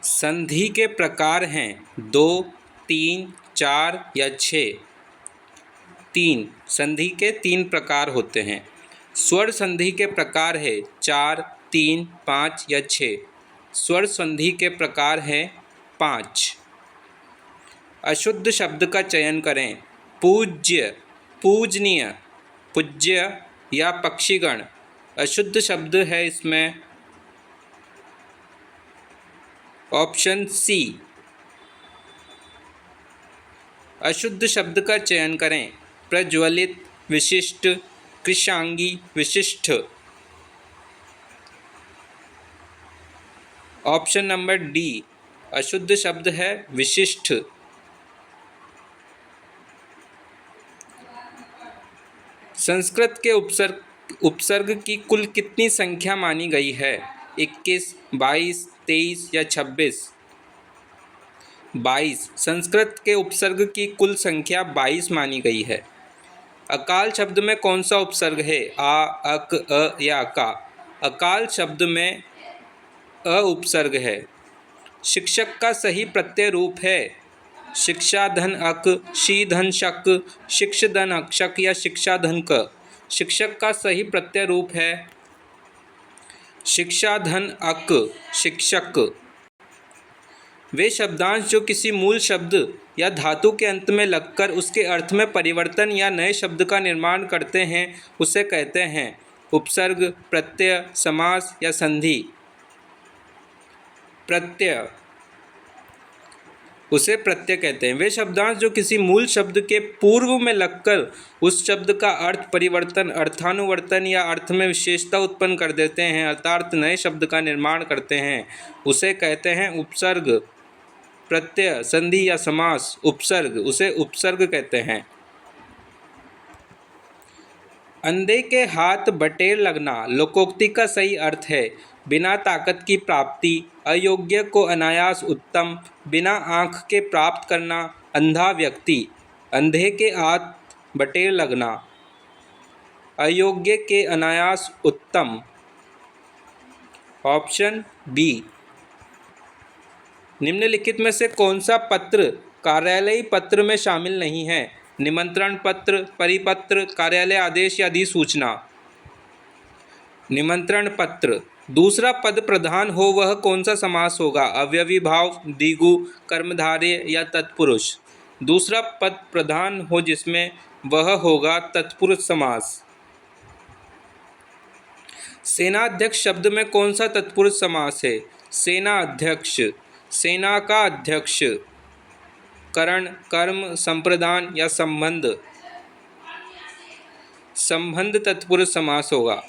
संधि के प्रकार हैं 2, 3, 4 या 6। 3 संधि के 3 प्रकार होते हैं। स्वर संधि के प्रकार है 4, 3, 5 या 6। स्वर संधि के प्रकार है 5। अशुद्ध शब्द का चयन करें। पूज्य, पूजनीय, पूज्य या पक्षीगण। अशुद्ध शब्द है इसमें ऑप्शन सी। अशुद्ध शब्द का चयन करें। प्रज्वलित, विशिष्ट, कृशांगी, विशिष्ट। ऑप्शन नंबर डी, अशुद्ध शब्द है विशिष्ट। संस्कृत के उपसर्ग की कुल कितनी संख्या मानी गई है? 21, 22, 23 या 26? 22। संस्कृत के उपसर्ग की कुल संख्या 22 मानी गई है। अकाल शब्द में कौन सा उपसर्ग है? आ, अक, अ या अका? अकाल शब्द में अ उपसर्ग है। शिक्षक का सही प्रत्यय रूप है शिक्षा धन अक, शी धन शक, शिक्ष धन अक्षक या शिक्षा धन क। शिक्षक का सही प्रत्यय रूप है शिक्षा धन अक, शिक्षक। वे शब्दांश जो किसी मूल शब्द या धातु के अंत में लगकर उसके अर्थ में परिवर्तन या नए शब्द का निर्माण करते हैं उसे कहते हैं उपसर्ग, प्रत्यय, समास या संधि। प्रत्यय, उसे प्रत्यय कहते हैं। वे शब्दांश जो किसी मूल शब्द के पूर्व में लगकर उस शब्द का अर्थ परिवर्तन, अर्थानुवर्तन या अर्थ में विशेषता उत्पन्न कर देते हैं अर्थात नए शब्द का निर्माण करते हैं उसे कहते हैं उपसर्ग। प्रत्यय, संधि या समास। उपसर्ग, उसे उपसर्ग कहते हैं। अंधे के हाथ बटेर लगना लोकोक्ति का सही अर्थ है बिना ताकत की प्राप्ति, अयोग्य को अनायास उत्तम, बिना आँख के प्राप्त करना, अंधा व्यक्ति। अंधे के हाथ बटेर लगना, अयोग्य के अनायास उत्तम। Option B. निम्नलिखित में से कौन सा पत्र कार्यालयी पत्र में शामिल नहीं है? निमंत्रण पत्र, परिपत्र, कार्यालय आदेश या अधिसूचना। निमंत्रण पत्र। दूसरा पद प्रधान हो वह कौन सा समास होगा? अव्ययी भाव, द्विगु, कर्मधारय या तत्पुरुष। दूसरा पद प्रधान हो जिसमें वह होगा तत्पुरुष समास। सेना अध्यक्ष शब्द में कौन सा तत्पुरुष समास है? सेना अध्यक्ष, सेना का अध्यक्ष। करण, कर्म, संप्रदान या संबंध। संबंध तत्पुरुष समास होगा।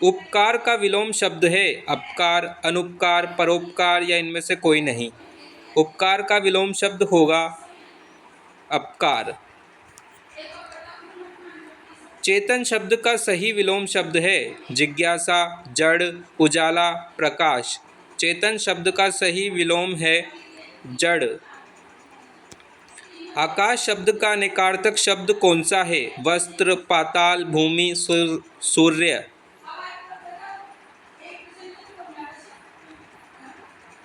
उपकार का विलोम शब्द है अपकार, अनुपकार, परोपकार या इनमें से कोई नहीं। उपकार का विलोम शब्द होगा अपकार। चेतन शब्द का सही विलोम शब्द है जिज्ञासा, जड़, उजाला, प्रकाश। चेतन शब्द का सही विलोम है जड़। आकाश शब्द का निकार्थक शब्द कौन सा है? वस्त्र, पाताल, भूमि, सूर्य।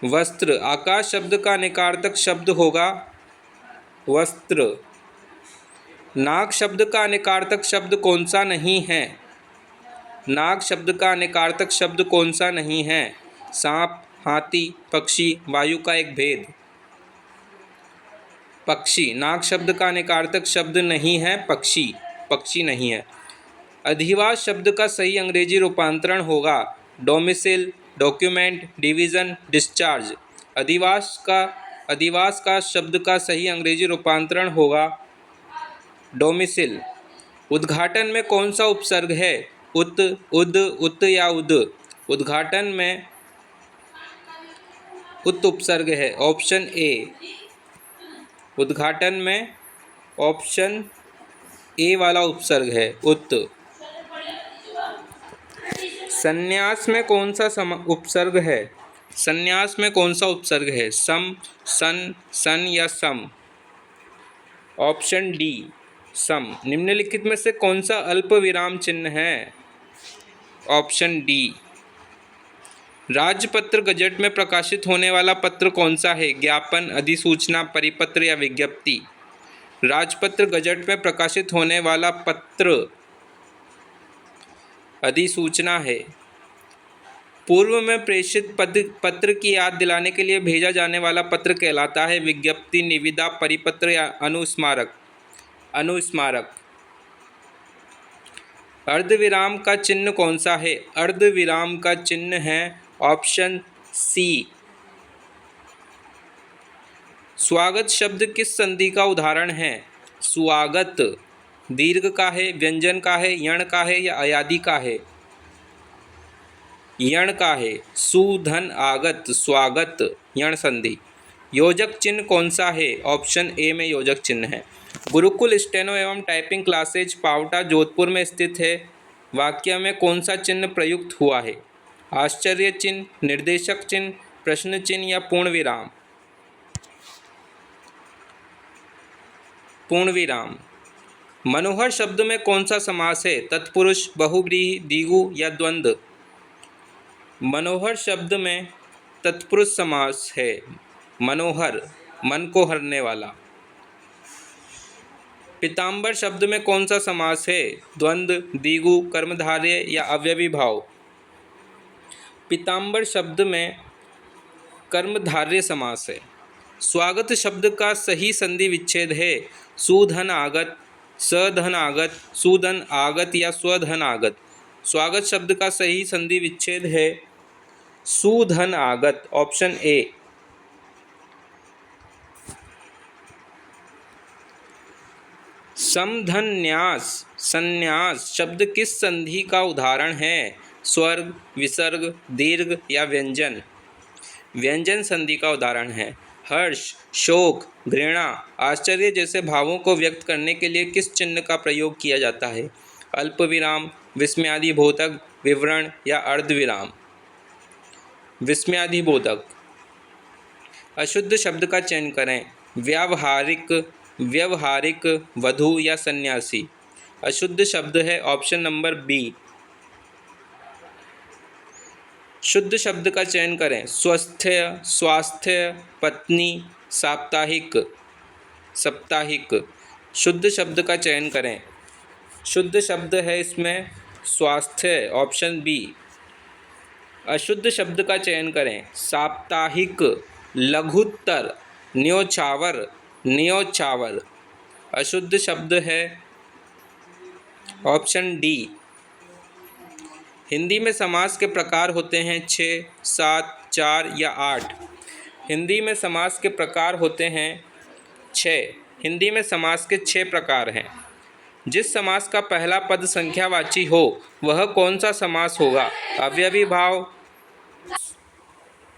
वस्त्र। आकाश शब्द का निकार्थक शब्द होगा वस्त्र। नाग शब्द का निकार्थक शब्द कौन सा नहीं है? नाग शब्द का निकार्थक शब्द कौन सा नहीं है? सांप, हाथी, पक्षी, वायु का एक भेद। पक्षी। नाग शब्द का निकार्थक शब्द नहीं है पक्षी, पक्षी नहीं है। अधिवास शब्द का सही अंग्रेजी रूपांतरण होगा डोमिसिल, डॉक्यूमेंट, डिवीज़न, डिस्चार्ज। अधिवास का शब्द का सही अंग्रेजी रूपांतरण होगा डोमिसिल। उद्घाटन में कौन सा उपसर्ग है? उत, उद, उत या उद। उद्घाटन में उत उपसर्ग है। Option A. उद्घाटन में ऑप्शन ए वाला उपसर्ग है उत। संन्यास में कौन सा उपसर्ग है? संन्यास में कौन सा उपसर्ग है? सम, सन, सन या सम। ऑप्शन डी, सम। निम्नलिखित में से कौन सा अल्प विराम चिन्ह है? Option D. राजपत्र गजट में प्रकाशित होने वाला पत्र कौन सा है? ज्ञापन, अधिसूचना, परिपत्र या विज्ञप्ति? राजपत्र गजट में प्रकाशित होने वाला पत्र अधिसूचना है। पूर्व में प्रेषित पत्र की याद दिलाने के लिए भेजा जाने वाला पत्र कहलाता है विज्ञप्ति, निविदा, परिपत्र या अनुस्मारक? अनुस्मारक। अर्धविराम का चिन्ह कौन सा है? अर्धविराम का चिन्ह है ऑप्शन सी। स्वागत शब्द किस संधि का उदाहरण है? स्वागत दीर्घ का है, व्यंजन का है, यण का है या अयादि का है? यण का है। सुधन आगत, स्वागत, यण संधि। योजक चिन्ह कौन सा है? ऑप्शन ए में योजक चिन्ह है। गुरुकुल स्टेनो एवं टाइपिंग क्लासेज पावटा जोधपुर में स्थित है। वाक्य में कौन सा चिन्ह प्रयुक्त हुआ है? आश्चर्य चिन्ह, निर्देशक चिन्ह, प्रश्न चिन्ह या पूर्ण विराम? पूर्ण विराम। मनोहर शब्द में कौन सा समास है? तत्पुरुष, बहुव्रीहि, द्विगु या द्वंद्व? मनोहर शब्द में तत्पुरुष समास है। मनोहर मन को हरने वाला। पीताम्बर शब्द में कौन सा समास है? द्वंद्व, द्विगु, कर्मधारय या अव्ययी भाव? पीताम्बर शब्द में कर्मधारय समास है। स्वागत शब्द का सही संधि विच्छेद है सुधन आगत, सधन आगत, सुधन आगत या स्वधन आगत? स्वागत शब्द का सही संधि विच्छेद है सुधन आगत, ऑप्शन ए। समधन्यास, संन्यास शब्द किस संधि का उदाहरण है? स्वर्ग, विसर्ग, दीर्घ या व्यंजन? व्यंजन संधि का उदाहरण है। हर्ष, शोक, घृणा, आश्चर्य जैसे भावों को व्यक्त करने के लिए किस चिन्ह का प्रयोग किया जाता है? अल्प विराम, विस्मयादिबोधक, विवरण या अर्धविराम? विस्मयादिबोधक। अशुद्ध शब्द का चयन करें। व्यावहारिक, व्यवहारिक, वधु या सन्यासी? अशुद्ध शब्द है ऑप्शन नंबर बी। शुद्ध शब्द का चयन करें। स्वस्थ्य, स्वास्थ्य, पत्नी, साप्ताहिक, साप्ताहिक। शुद्ध शब्द का चयन करें। शुद्ध शब्द है इसमें स्वास्थ्य, ऑप्शन बी। अशुद्ध शब्द का चयन करें। साप्ताहिक, लघुत्तर, न्योछावर, न्योछावर। अशुद्ध शब्द है ऑप्शन डी। हिंदी में समास के प्रकार होते हैं 6, 7, 4 या 8। हिंदी में समास के प्रकार होते हैं 6। हिंदी में समास के 6 प्रकार हैं। जिस समास का पहला पद संख्यावाची हो वह कौन सा समास होगा? अव्ययी भाव।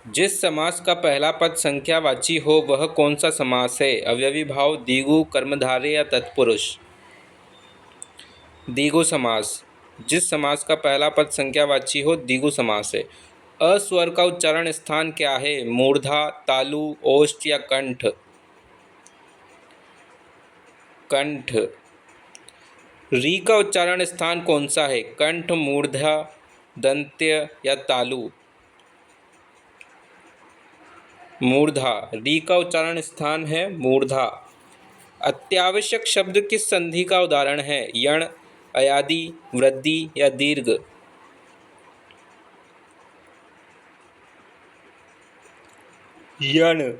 जिस समास का पहला पद संख्यावाची हो वह कौन सा समास है? अव्ययी भाव, द्विगु, कर्मधारय या तत्पुरुष? द्विगु समास। जिस समास का पहला पद संख्यावाची हो द्विगु समास है। अस्वर का उच्चारण स्थान क्या है? मूर्धा, तालु, ओष्ठ या कंठ? कंठ। री का उच्चारण स्थान कौन सा है? कंठ, मूर्धा, दंत्य या तालु? मूर्धा। री का उच्चारण स्थान है मूर्धा। अत्यावश्यक शब्द किस संधि का उदाहरण है? यण, अयादि, वृद्धि या दीर्घ? यण।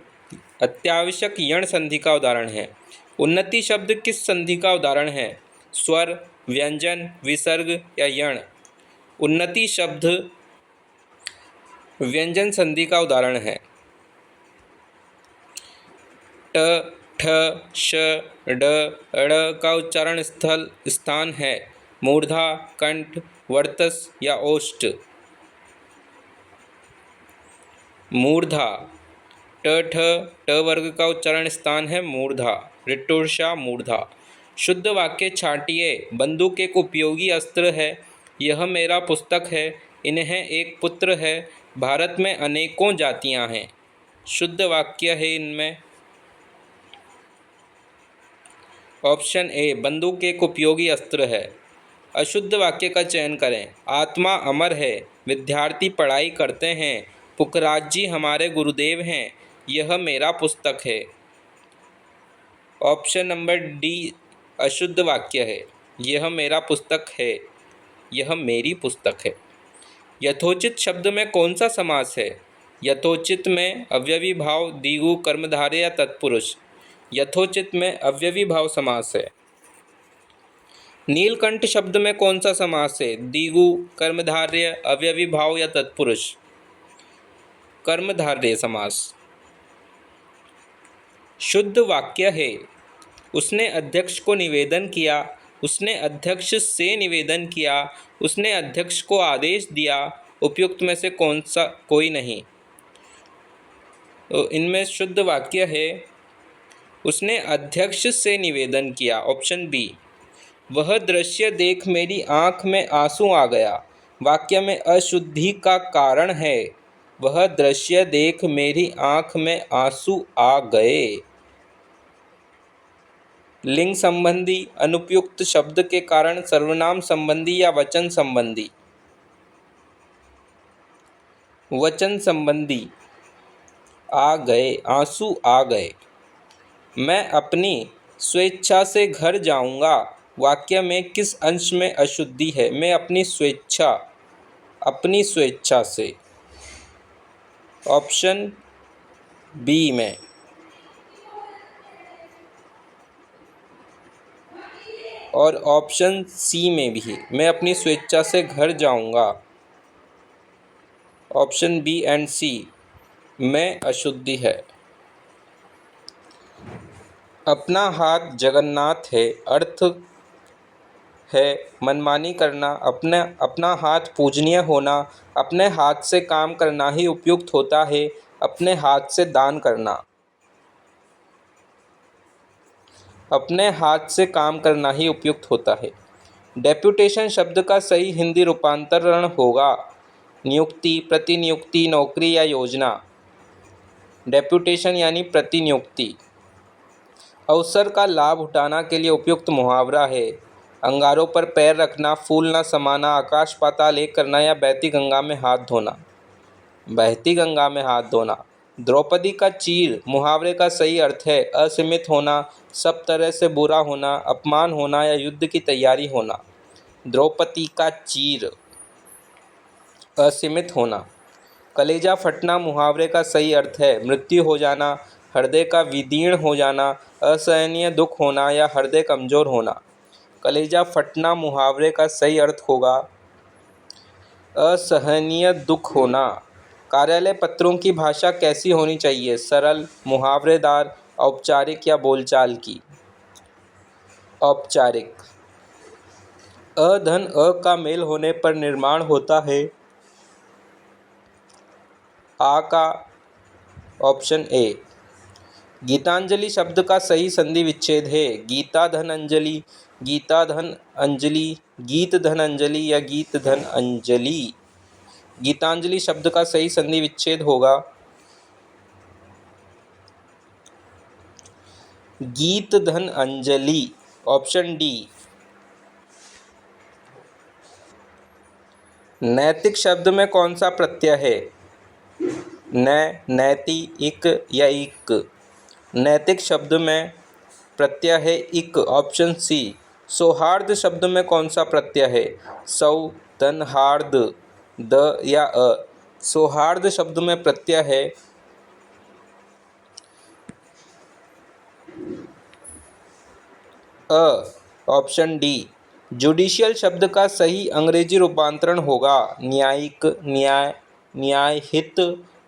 अत्यावश्यक यण संधि का उदाहरण है। उन्नति शब्द किस संधि का उदाहरण है? स्वर, व्यंजन, विसर्ग या यण? उन्नति शब्द व्यंजन संधि का उदाहरण है। ट, ठ, श, ड, ड़ का उच्चारण स्थान है मूर्धा, कंठ, वर्तस या ओष्ठ? मूर्धा। ट, ठ, ट वर्ग का उच्चारण स्थान है मूर्धा, ऋटुषा, मूर्धा। शुद्ध वाक्य छांटिए। बंदूक एक उपयोगी अस्त्र है। यह मेरा पुस्तक है। इन्हें एक पुत्र है। भारत में अनेकों जातियां हैं। शुद्ध वाक्य है इनमें ऑप्शन ए, बंदूक एक उपयोगी अस्त्र है। अशुद्ध वाक्य का चयन करें। आत्मा अमर है, विद्यार्थी पढ़ाई करते हैं, पुखराज जी हमारे गुरुदेव हैं, यह मेरा पुस्तक है। ऑप्शन नंबर डी अशुद्ध वाक्य है। यह मेरा पुस्तक है, यह मेरी पुस्तक है। यथोचित शब्द में कौन सा समास है? यथोचित में अव्ययी भाव, द्विगु, कर्मधारय या तत्पुरुष। यथोचित में अव्ययी भाव समास है। नीलकंठ शब्द में कौन सा समास है? द्विगु, कर्मधारय, अव्ययी भाव या तत्पुरुष। कर्मधारय समास। शुद्ध वाक्य है। उसने अध्यक्ष को निवेदन किया, उसने अध्यक्ष से निवेदन किया, उसने अध्यक्ष को आदेश दिया। उपयुक्त में से कौन सा कोई नहीं। तो इनमें शुद्ध वाक्य है उसने अध्यक्ष से निवेदन किया, ऑप्शन बी। वह दृश्य देख मेरी आँख में आंसू आ गया, वाक्य में अशुद्धि का कारण है। वह दृश्य देख मेरी आँख में आंसू आ गए। लिंग संबंधी अनुपयुक्त शब्द के कारण सर्वनाम संबंधी या वचन संबंधी। वचन संबंधी। आ गए, आंसू आ गए। मैं अपनी स्वेच्छा से घर जाऊंगा, वाक्य में किस अंश में अशुद्धि है? मैं अपनी स्वेच्छा, अपनी स्वेच्छा से। ऑप्शन बी में। और ऑप्शन सी में भी, मैं अपनी स्वेच्छा से घर जाऊंगा। ऑप्शन बी एंड सी में अशुद्धि है। अपना हाथ जगन्नाथ है, अर्थ है मनमानी करना। अपना हाथ पूजनीय होना। अपने हाथ से काम करना ही उपयुक्त होता है, अपने हाथ से दान करना। अपने हाथ से काम करना ही उपयुक्त होता है। डेप्यूटेशन शब्द का सही हिंदी रूपांतरण होगा नियुक्ति, प्रतिनियुक्ति, नौकरी या योजना। डेप्यूटेशन यानी प्रतिनियुक्ति। अवसर का लाभ उठाना के लिए उपयुक्त मुहावरा है अंगारों पर पैर रखना, फूल न समाना, आकाश पाताल एक करना या बहती गंगा में हाथ धोना। बहती गंगा में हाथ धोना। द्रौपदी का चीर मुहावरे का सही अर्थ है असीमित होना, सब तरह से बुरा होना, अपमान होना या युद्ध की तैयारी होना। द्रौपदी का चीर, असीमित होना। कलेजा फटना मुहावरे का सही अर्थ है मृत्यु हो जाना, हृदय का विदीर्ण हो जाना, असहनीय दुख होना या हृदय कमजोर होना। कलेजा फटना मुहावरे का सही अर्थ होगा असहनीय दुख होना। कार्यालय पत्रों की भाषा कैसी होनी चाहिए? सरल, मुहावरेदार, औपचारिक या बोलचाल की? औपचारिक। अ धन अ का मेल होने पर निर्माण होता है। आ का, ऑप्शन ए। गीतांजलि शब्द का सही संधि विच्छेद है गीता धन अंजलि, गीता धन अंजलि, गीत धन अंजलि या गीत धन अंजलि। गीतांजलि शब्द का सही संधि विच्छेद होगा गीत धन अंजलि, ऑप्शन डी। नैतिक शब्द में कौन सा प्रत्यय है? न, नैति, इक या इक। नैतिक शब्द में प्रत्यय है इक, ऑप्शन सी। सौहार्द शब्द में कौन सा प्रत्यय है? सौ, धन, हार्द, द या अ। सौहार्द शब्द में प्रत्यय है अ, ऑप्शन डी। जुडिशियल शब्द का सही अंग्रेजी रूपांतरण होगा न्यायिक, न्याय, न्यायहित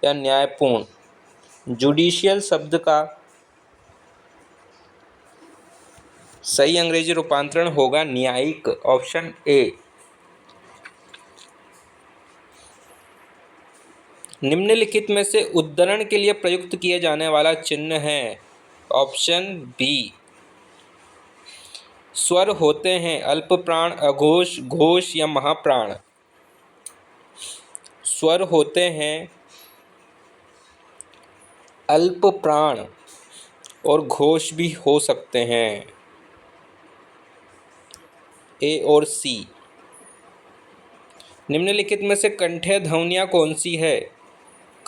या न्यायपूर्ण। जुडिशियल शब्द का सही अंग्रेजी रूपांतरण होगा न्यायिक, ऑप्शन ए। निम्नलिखित में से उद्धरण के लिए प्रयुक्त किए जाने वाला चिन्ह है ऑप्शन बी। स्वर होते हैं अल्प प्राण, अघोष, घोष या महाप्राण। स्वर होते हैं अल्प प्राण और घोष भी हो सकते हैं। ए और सी। निम्नलिखित में से कंठ्य ध्वनियाँ कौन सी है?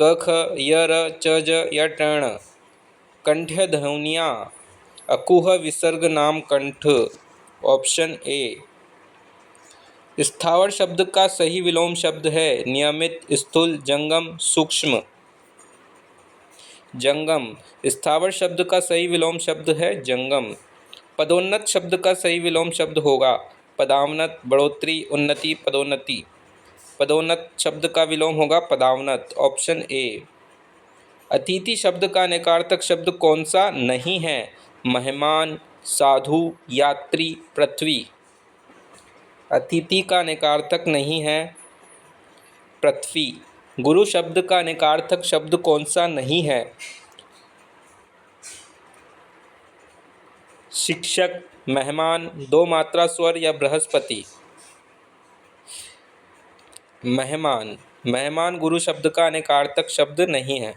क ख य र च ज या ट ण। कंठ्य ध्वनियाँ अकुह विसर्ग नाम कंठ। Option A. स्थावर शब्द का सही विलोम शब्द है नियमित, स्थूल, जंगम, सूक्ष्म। जंगम। स्थावर शब्द का सही विलोम शब्द है जंगम। पदोन्नत शब्द का सही विलोम शब्द होगा पदावनत, बढ़ोतरी, उन्नति, पदोन्नति। पदोन्नत शब्द का विलोम होगा पदावनत। Option A. अतिथि शब्द का नकारार्थक शब्द कौन सा नहीं है? मेहमान, साधु, यात्री, पृथ्वी। अतिथि का नकारार्थक नहीं है पृथ्वी। गुरु शब्द का नकारार्थक शब्द कौन सा नहीं है? शिक्षक, मेहमान, दो मात्रा स्वर या बृहस्पति। मेहमान। मेहमान गुरु शब्द का नकारार्थक शब्द नहीं है।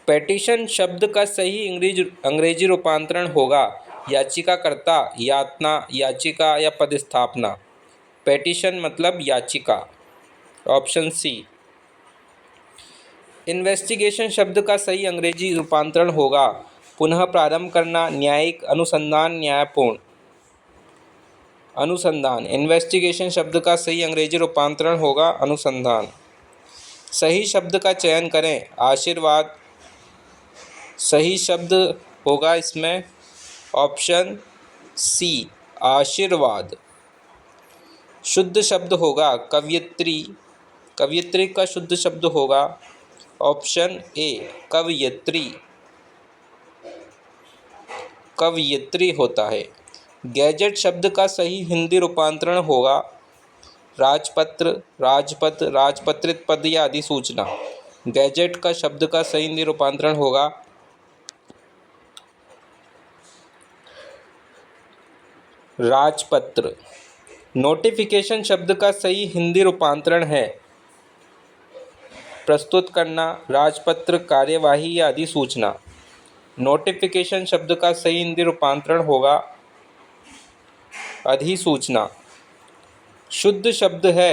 पेटिशन शब्द का सही अंग्रेजी रूपांतरण होगा याचिकाकर्ता, यातना, याचिका या पदस्थापना। पेटिशन मतलब याचिका। Option C. इन्वेस्टिगेशन शब्द का सही अंग्रेजी रूपांतरण होगा पुनः प्रारंभ करना, न्यायिक, अनुसंधान, न्यायपूर्ण। अनुसंधान। इन्वेस्टिगेशन शब्द का सही अंग्रेजी रूपांतरण होगा अनुसंधान। सही शब्द का चयन करें। आशीर्वाद सही शब्द होगा इसमें ऑप्शन सी आशीर्वाद। शुद्ध शब्द होगा कवयित्री। कवयित्री का शुद्ध शब्द होगा ऑप्शन ए कवयित्री। कवयित्री होता है। गैजेट शब्द का सही हिंदी रूपांतरण होगा राजपत्र, राजपथ, राजपत्रित पद या अधिसूचना। गैजेट का शब्द का सही हिंदी रूपांतरण होगा राजपत्र। नोटिफिकेशन शब्द का सही हिंदी रूपांतरण है प्रस्तुत करना, राजपत्र, कार्यवाही या अधिसूचना। नोटिफिकेशन शब्द का सही हिंदी रूपांतरण होगा अधिसूचना। शुद्ध शब्द है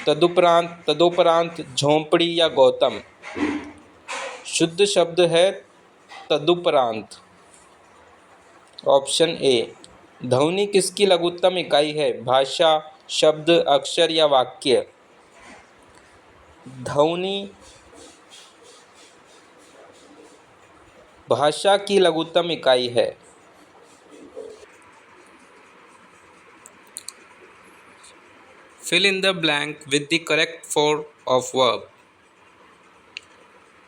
तदुपरांत, तदोपरांत, झोंपड़ी या गौतम। शुद्ध शब्द है तदुपरांत। Option A. ध्वनि किसकी लघुत्तम इकाई है? भाषा, शब्द, अक्षर या वाक्य। ध्वनि भाषा की लघुत्तम इकाई है। Fill in the blank with the correct form of verb.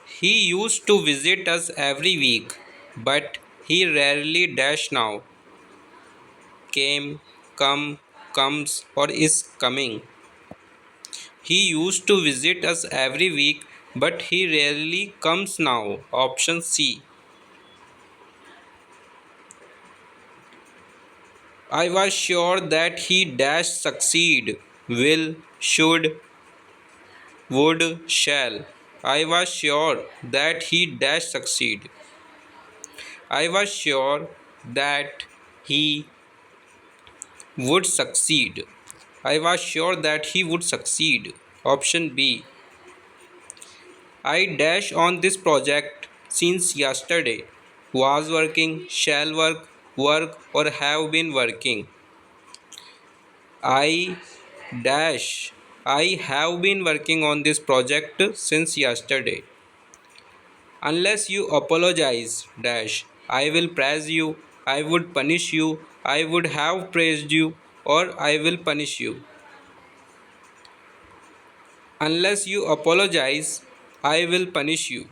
He used to visit us every week, but he rarely dash now. Came, come, comes or is coming. He used to visit us every week, but he rarely comes now. Option C. I was sure that he dash succeed. Will, should, would, shall. I was sure that he dash succeed. I was sure that he would succeed. I was sure that he would succeed. Option B. I dash on this project since yesterday. Was working, shall work, work or have been working. I dash. I have been working on this project since yesterday. Unless you apologize, dash. I will praise you. I would punish you. I would have praised you, or I will punish you. Unless you apologize, I will punish you.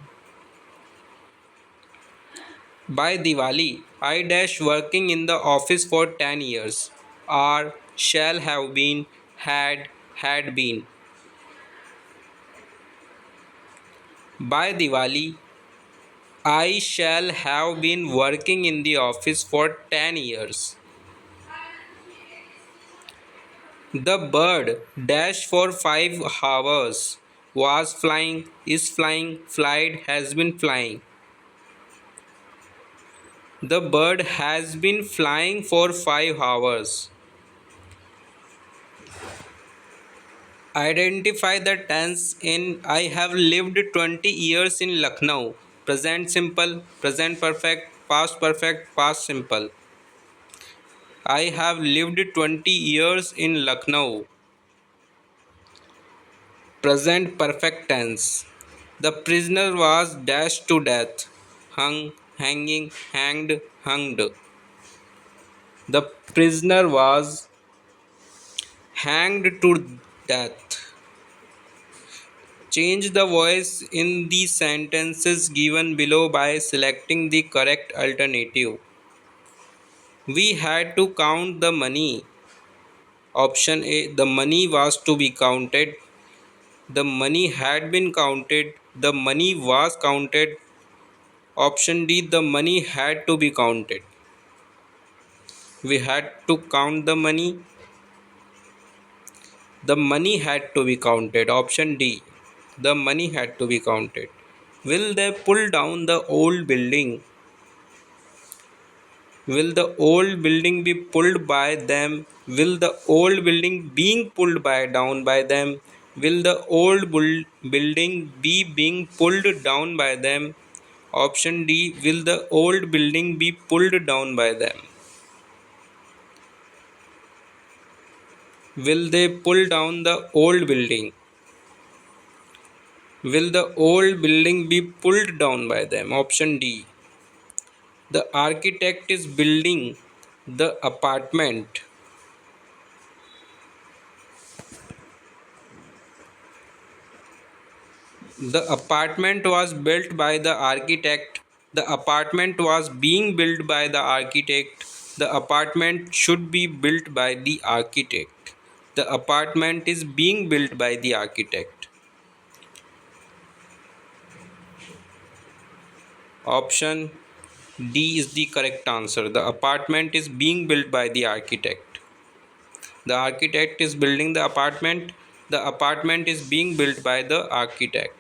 By Diwali, I dash working in the office for 10 years. Are, shall have been, had been. By Diwali, I shall have been working in the office for 10 years. The bird dash for 5 hours. Was flying, is flying, flied, has been flying. The bird has been flying for 5 hours. Identify the tense in I have lived 20 years in Lucknow. Present simple, present perfect, past simple. I have lived 20 years in Lucknow. Present perfect tense. The prisoner was dashed to death. Hung, hanging, hanged, hunged. The prisoner was hanged to death. Change the voice in the sentences given below by selecting the correct alternative. We had to count the money. Option A. The money was to be counted. The money had been counted. The money was counted. Option D. The money had to be counted. We had to count the money. The money had to be counted. Option D. The money had to be counted. Will they pull down the old building? Will the old building be pulled by them? Will the old building being pulled by down by them? Will the old building be being pulled down by them? Option D. Will the old building be pulled down by them? Will they pull down the old building? Will the old building be pulled down by them? Option D. The architect is building the apartment. The apartment was built by the architect. The apartment was being built by the architect. The apartment should be built by the architect. The apartment is being built by the architect. Option D is the correct answer. The apartment is being built by the architect. The architect is building the apartment. The apartment is being built by the architect.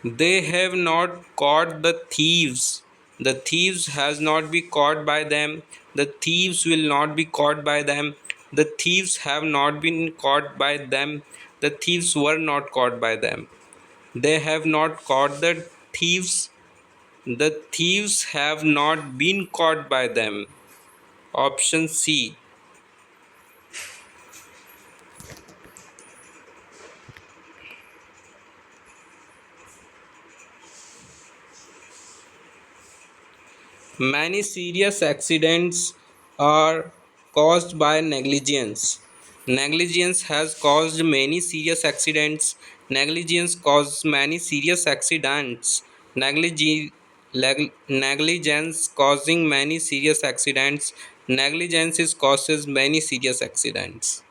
They have not caught the thieves. The thieves has not been caught by them. The thieves will not be caught by them. The thieves have not been caught by them. The thieves were not caught by them. They have not caught the thieves. The thieves have not been caught by them. Option C. Many serious accidents are caused by negligence. Negligence has caused many serious accidents. Negligence causes many serious accidents. Negligence causing many serious accidents. Negligence is causes many serious accidents.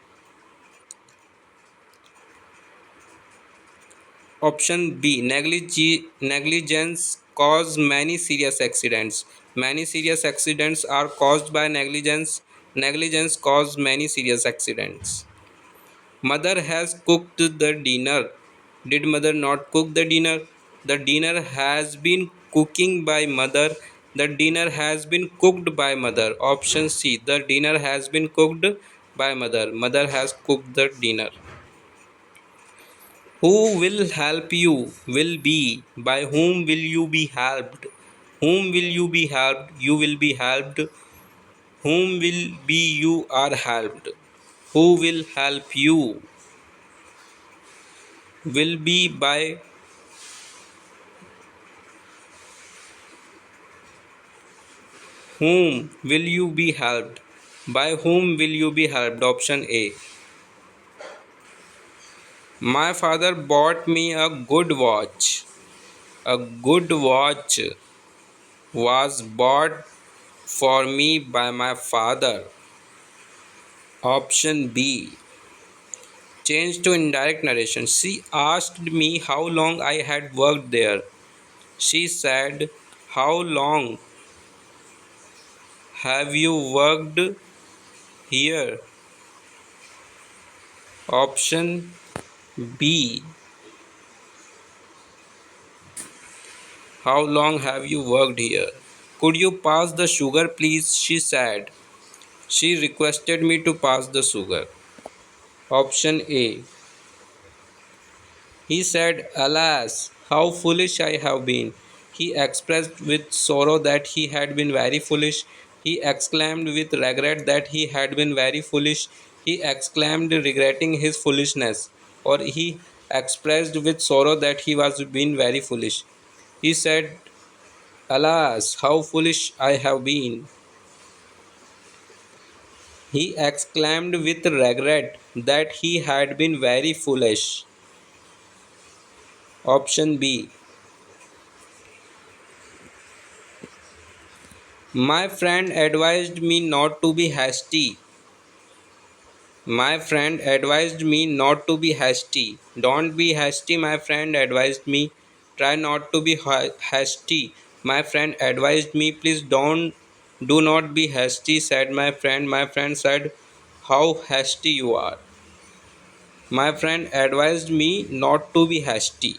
Option B. Negligence cause many serious accidents. Many serious accidents are caused by negligence. Negligence cause many serious accidents. Mother has cooked the dinner. Did mother not cook the dinner? The dinner has been cooking by mother. The dinner has been cooked by mother. Option C. The dinner has been cooked by mother. Mother has cooked the dinner. Who will help you will be. By whom will you be helped? Whom will you be helped? You will be helped. Whom will be you are helped? Who will help you will be by whom will you be helped? By whom will you be helped? Option A. My father bought me a good watch. A good watch was bought for me by my father. Option B. Change to indirect narration. She asked me how long I had worked there. She said, how long have you worked here? Option B. How long have you worked here? Could you pass the sugar, please? She said. She requested me to pass the sugar. Option A. He said, Alas, how foolish I have been. He expressed with sorrow that he had been very foolish. He exclaimed with regret that he had been very foolish. He exclaimed regretting his foolishness. Or he expressed with sorrow that he was being very foolish. He said, Alas, how foolish I have been. He exclaimed with regret that he had been very foolish. Option B. My friend advised me not to be hasty. My friend advised me not to be hasty. Don't be hasty, my friend advised me. Try not to be hasty. My friend advised me, please do not be hasty, said my friend. My friend said, How hasty you are. My friend advised me not to be hasty.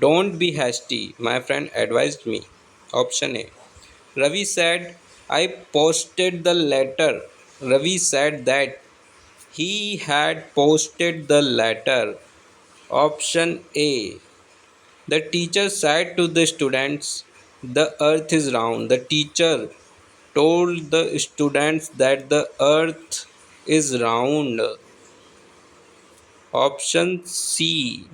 Don't be hasty, my friend advised me. Option A. Ravi said, I posted the letter. Ravi said that he had posted the letter. Option A. The teacher said to the students, The earth is round. The teacher told the students that the earth is round. Option C.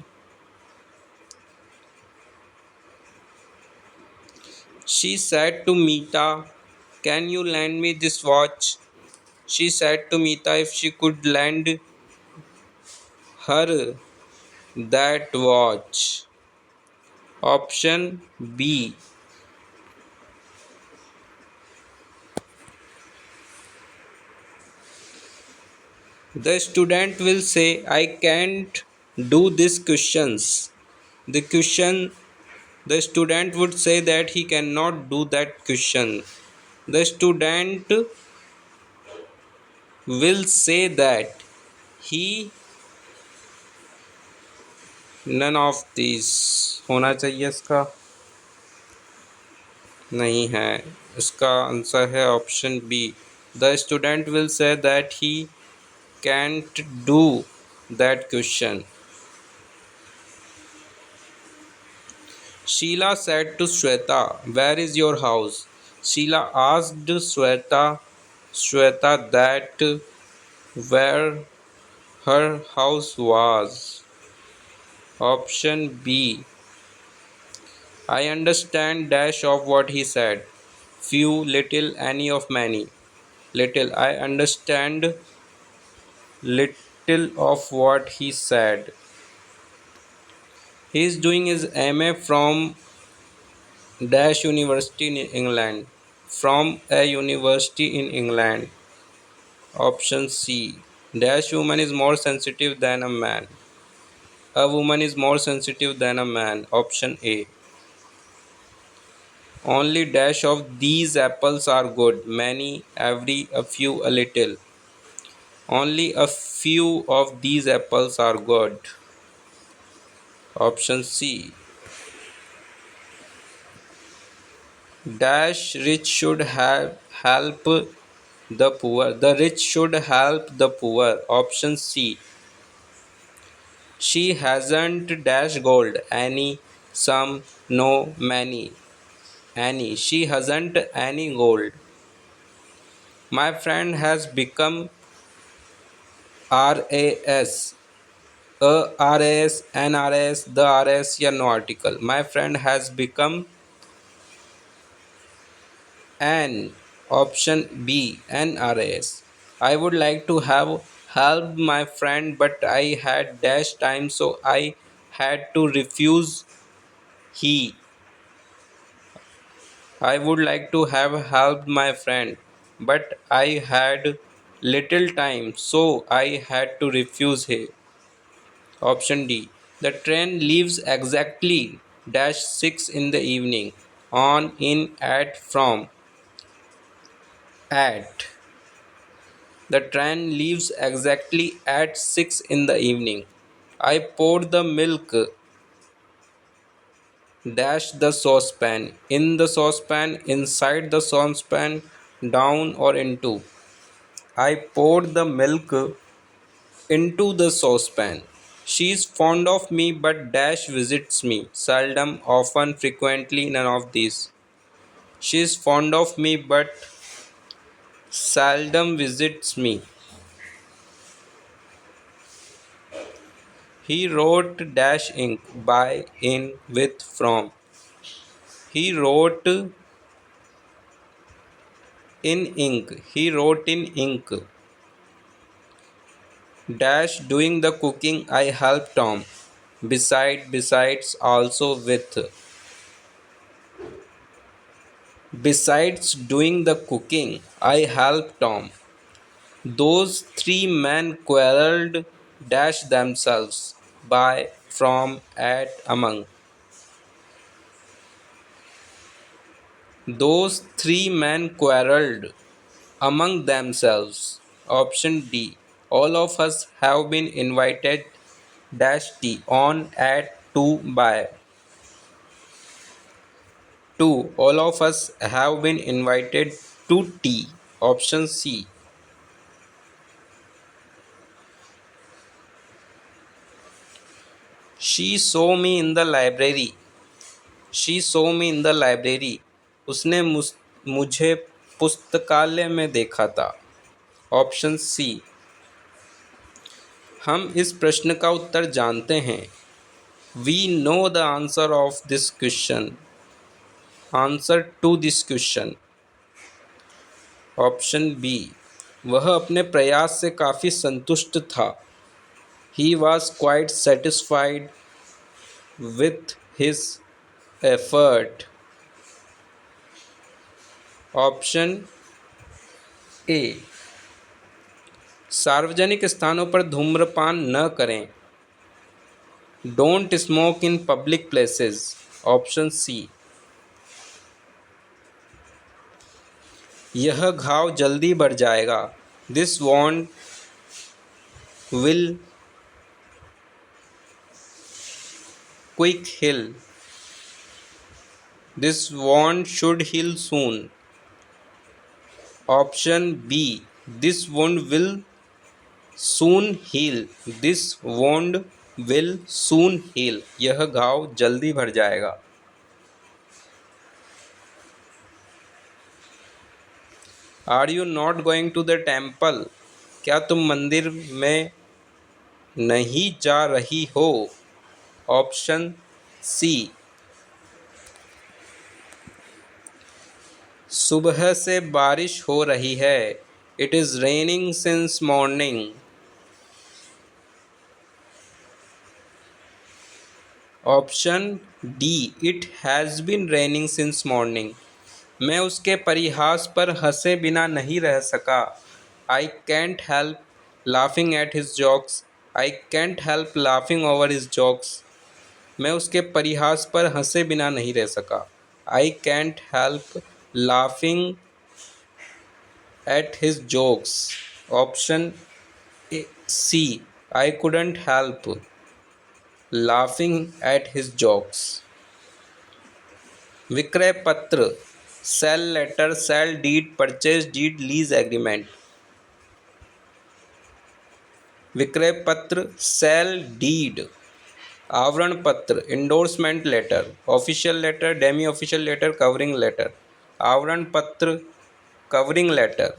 She said to Meeta, Can you lend me this watch? She said to Meeta if she could lend her that watch. Option B. The student will say, I can't do these questions. The question the student would say that he cannot do that question. The student will say that he none of these होना चाहिए इसका नहीं है इसका answer है option be the student will say that he can't do that question. Sheila said to Shweta, Where is your house? Sheila asked Shweta that where her house was. Option B. I understand dash of what he said. Few, little, any of many. Little. I understand little of what he said. He is doing his MA from dash university in England. From a university in England. Option C. Dash woman is more sensitive than a man. A woman is more sensitive than a man. Option A. Only dash of these apples are good. Many, every, a few, a little. Only a few of these apples are good. Option C. Dash rich should have help the poor. The rich should help the poor. Option C. She hasn't dash gold. Any, some, no, many. Any. She hasn't any gold. My friend has become RAS. RAS, NRAS, the RAS या no article. My friend has become an option B NRAS. I would like to have helped my friend but I had dash time so I had to refuse he. I would like to have helped my friend but I had little time so I had to refuse he. Option D. The train leaves exactly dash 6 in the evening. On, in, at, from. At. The train leaves exactly at 6 in the evening. I poured the milk Dash the saucepan. In the saucepan, inside the saucepan, down or into. I poured the milk into the saucepan. She is fond of me but dash visits me. Seldom, often, frequently, none of these. She is fond of me but seldom visits me. He wrote dash ink by in with from. He wrote in ink. He wrote in ink. Dash doing the cooking I help Tom. Besides also with. Besides doing the cooking I help Tom. Those three men quarrelled dash themselves by from at among. Those three men quarrelled among themselves. Option D. All of us have been invited dash T on at to by. 2. All of us have been invited to tea. Option C. She saw me in the library. She saw me in the library. उसने मुझे पुस्तकालय में देखा था. Option C. हम इस प्रश्न का उत्तर जानते हैं. We know the answer of this question. Answer to this question. Option B. वह अपने प्रयास से काफ़ी संतुष्ट था. He was quite satisfied with his effort. Option A. सार्वजनिक स्थानों पर धूम्रपान न करें. Don't smoke in public places. Option C. यह घाव जल्दी बढ़ जाएगा. This wound will quick heal. This wound should heal soon. Option B. This wound will soon heal. This wound will soon heal. यह घाव जल्दी भर जाएगा. Are you not going to the temple. क्या तुम मंदिर में नहीं जा रही हो. Option C. सुबह से बारिश हो रही है. It is raining since morning. Option D. It has been raining since morning. मैं उसके परिहास पर हंसे बिना नहीं रह सका. I can't help laughing at his jokes. I can't help laughing over his jokes. मैं उसके परिहास पर हंसे बिना नहीं रह सका. I can't help laughing at his jokes. Option C. I couldn't help laughing at his jokes. विक्रय पत्र. Cell letter, sale deed, purchase deed, lease agreement. विक्रय पत्र सेल डीड. आवरण पत्र endorsement letter, official letter, demi official letter, covering letter. आवरण पत्र covering letter.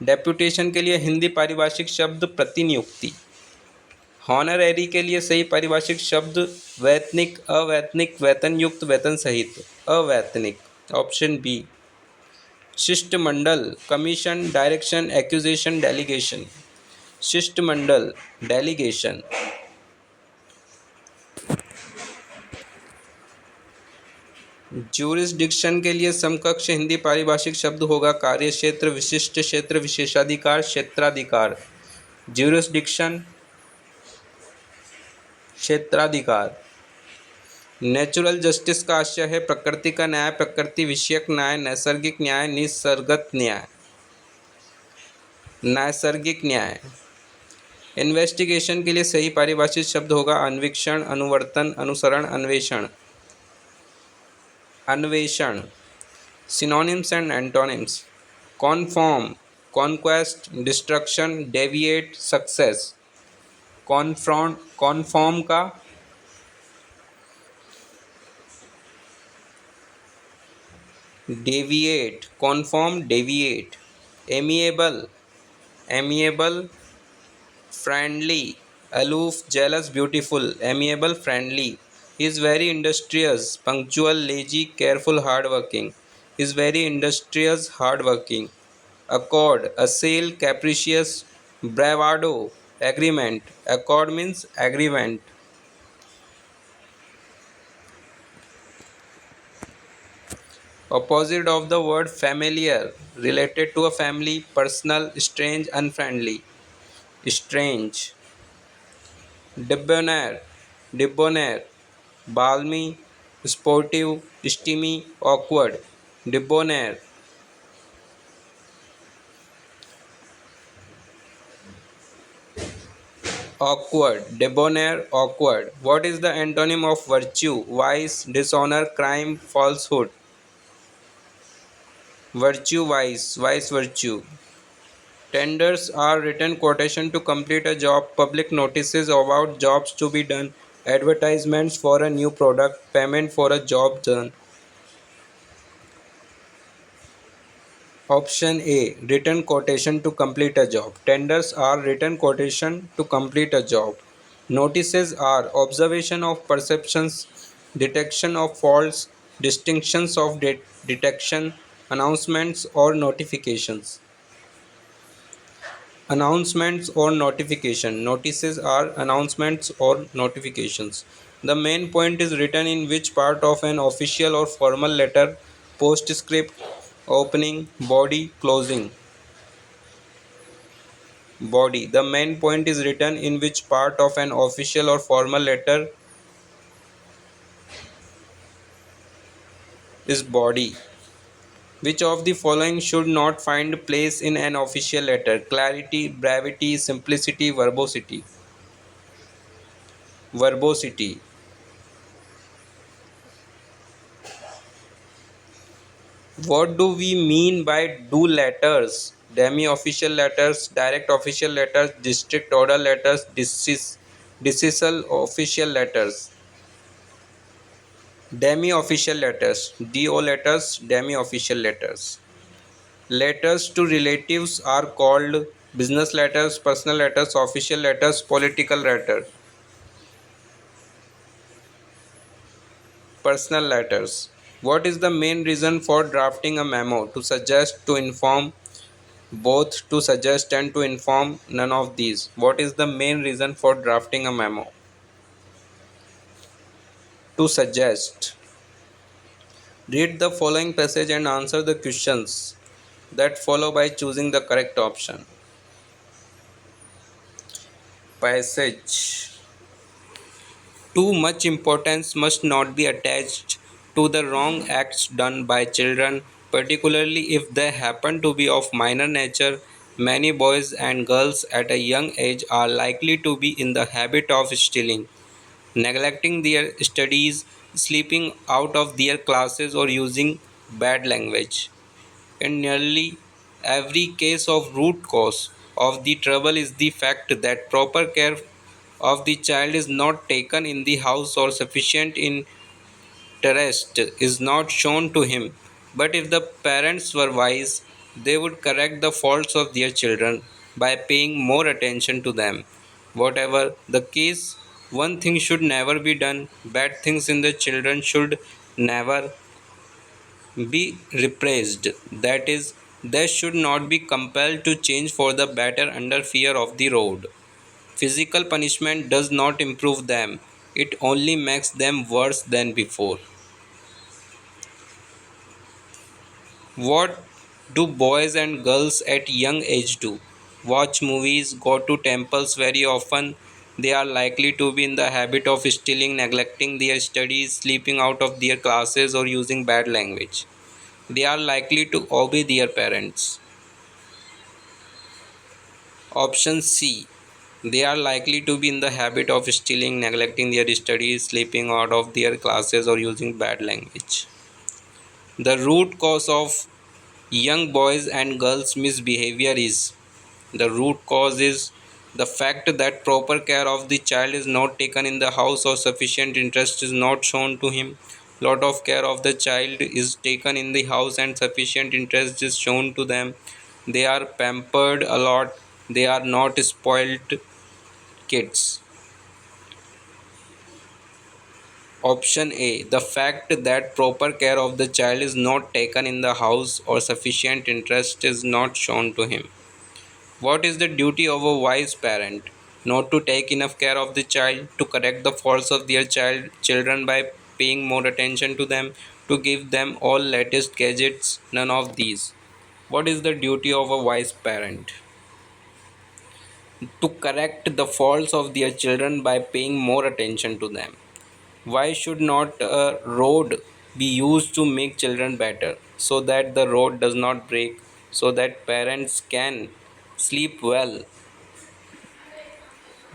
Deputation के लिए हिंदी पारिभाषिक शब्द प्रतिनियुक्ति. हॉनरेरी के लिए सही पारिभाषिक शब्द वैतनिक, अवैतनिक, वेतन युक्त, वेतन सहित. अवैतनिक. Option B. शिष्टमंडल कमीशन, डायरेक्शन, एक्यूजेशन, डेलीगेशन. शिष्टमंडल डेलीगेशन. ज्यूरिसडिक्शन के लिए समकक्ष हिंदी पारिभाषिक शब्द होगा कार्यक्षेत्र, विशिष्ट क्षेत्र, विशेषाधिकार, क्षेत्राधिकार. ज्यूरिसडिक्शन क्षेत्राधिकार. नेचुरल जस्टिस का आशय है प्रकृति का न्याय, प्रकृति विषयक न्याय, नैसर्गिक न्याय, निसर्गत न्याय. नैसर्गिक न्याय. इन्वेस्टिगेशन के लिए सही पारिभाषिक शब्द होगा अन्वीक्षण, अनुवर्तन, अनुसरण, अन्वेषण. अन्वेषण. Synonyms and antonyms. Conform, conquest, destruction, deviate, success. Conform का deviate, conform, deviate. Amiable, amiable, friendly, aloof, jealous, beautiful. Amiable, friendly. He is very industrious, punctual, lazy, careful, hardworking. He is very industrious, hardworking. Accord, assail, capricious, bravado, agreement. Accord means agreement. Opposite of the word familiar, related to a family, personal, strange, unfriendly. Strange. Debonair, debonair, balmy, sportive, steamy, awkward. Debonair. Awkward, debonair, awkward. What is the antonym of virtue? Vice, dishonor, crime, falsehood. Virtue, vice, vice, virtue. Tenders are written quotation to complete a job, public notices about jobs to be done, advertisements for a new product, payment for a job done. Option A. Written quotation to complete a job. Tenders are written quotation to complete a job. Notices are observation of perceptions, detection of faults, distinctions of detection, announcements or notifications. Announcements or notification. Notices are announcements or notifications. The main point is written in which part of an official or formal letter, postscript, opening, body, closing. Body. The main point is written in which part of an official or formal letter is body. Which of the following should not find place in an official letter? Clarity, brevity, simplicity, verbosity. Verbosity. What do we mean by do letters? Demi-official letters, direct official letters, district order letters, decisal official letters. Demi-official letters, DO letters, demi-official letters. Letters to relatives are called business letters, personal letters, official letters, political letters. Personal letters. What is the main reason for drafting a memo? To suggest, to inform, both, to suggest and to inform, none of these. What is the main reason for drafting a memo? To suggest. Read the following passage and answer the questions that follow by choosing the correct option. Passage. Too much importance must not be attached to the wrong acts done by children, particularly if they happen to be of minor nature. Many boys and girls at a young age are likely to be in the habit of stealing, neglecting their studies, sleeping out of their classes, or using bad language. In nearly every case, of root cause of the trouble is the fact that proper care of the child is not taken in the house or sufficient interest is not shown to him. But if the parents were wise, they would correct the faults of their children by paying more attention to them. Whatever the case, one thing should never be done: bad things in the children should never be repressed. That is, they should not be compelled to change for the better under fear of the road. Physical punishment does not improve them, it only makes them worse than before. What do boys and girls at young age do? Watch movies, go to temples very often. They are likely to be in the habit of stealing, neglecting their studies, sleeping out of their classes, or using bad language. They are likely to obey their parents. Option C. They are likely to be in the habit of stealing, neglecting their studies, sleeping out of their classes, or using bad language. The root cause of young boys and girls misbehavior is, the root cause is the fact that proper care of the child is not taken in the house or sufficient interest is not shown to him. Lot of care of the child is taken in the house and sufficient interest is shown to them. They are pampered a lot. They are not spoiled kids. Option A. The fact that proper care of the child is not taken in the house or sufficient interest is not shown to him. What is the duty of a wise parent? Not to take enough care of the child, to correct the faults of their children by paying more attention to them, to give them all latest gadgets, none of these. What is the duty of a wise parent? To correct the faults of their children by paying more attention to them. Why should not a road be used to make children better, so that the road does not break, so that parents can sleep well?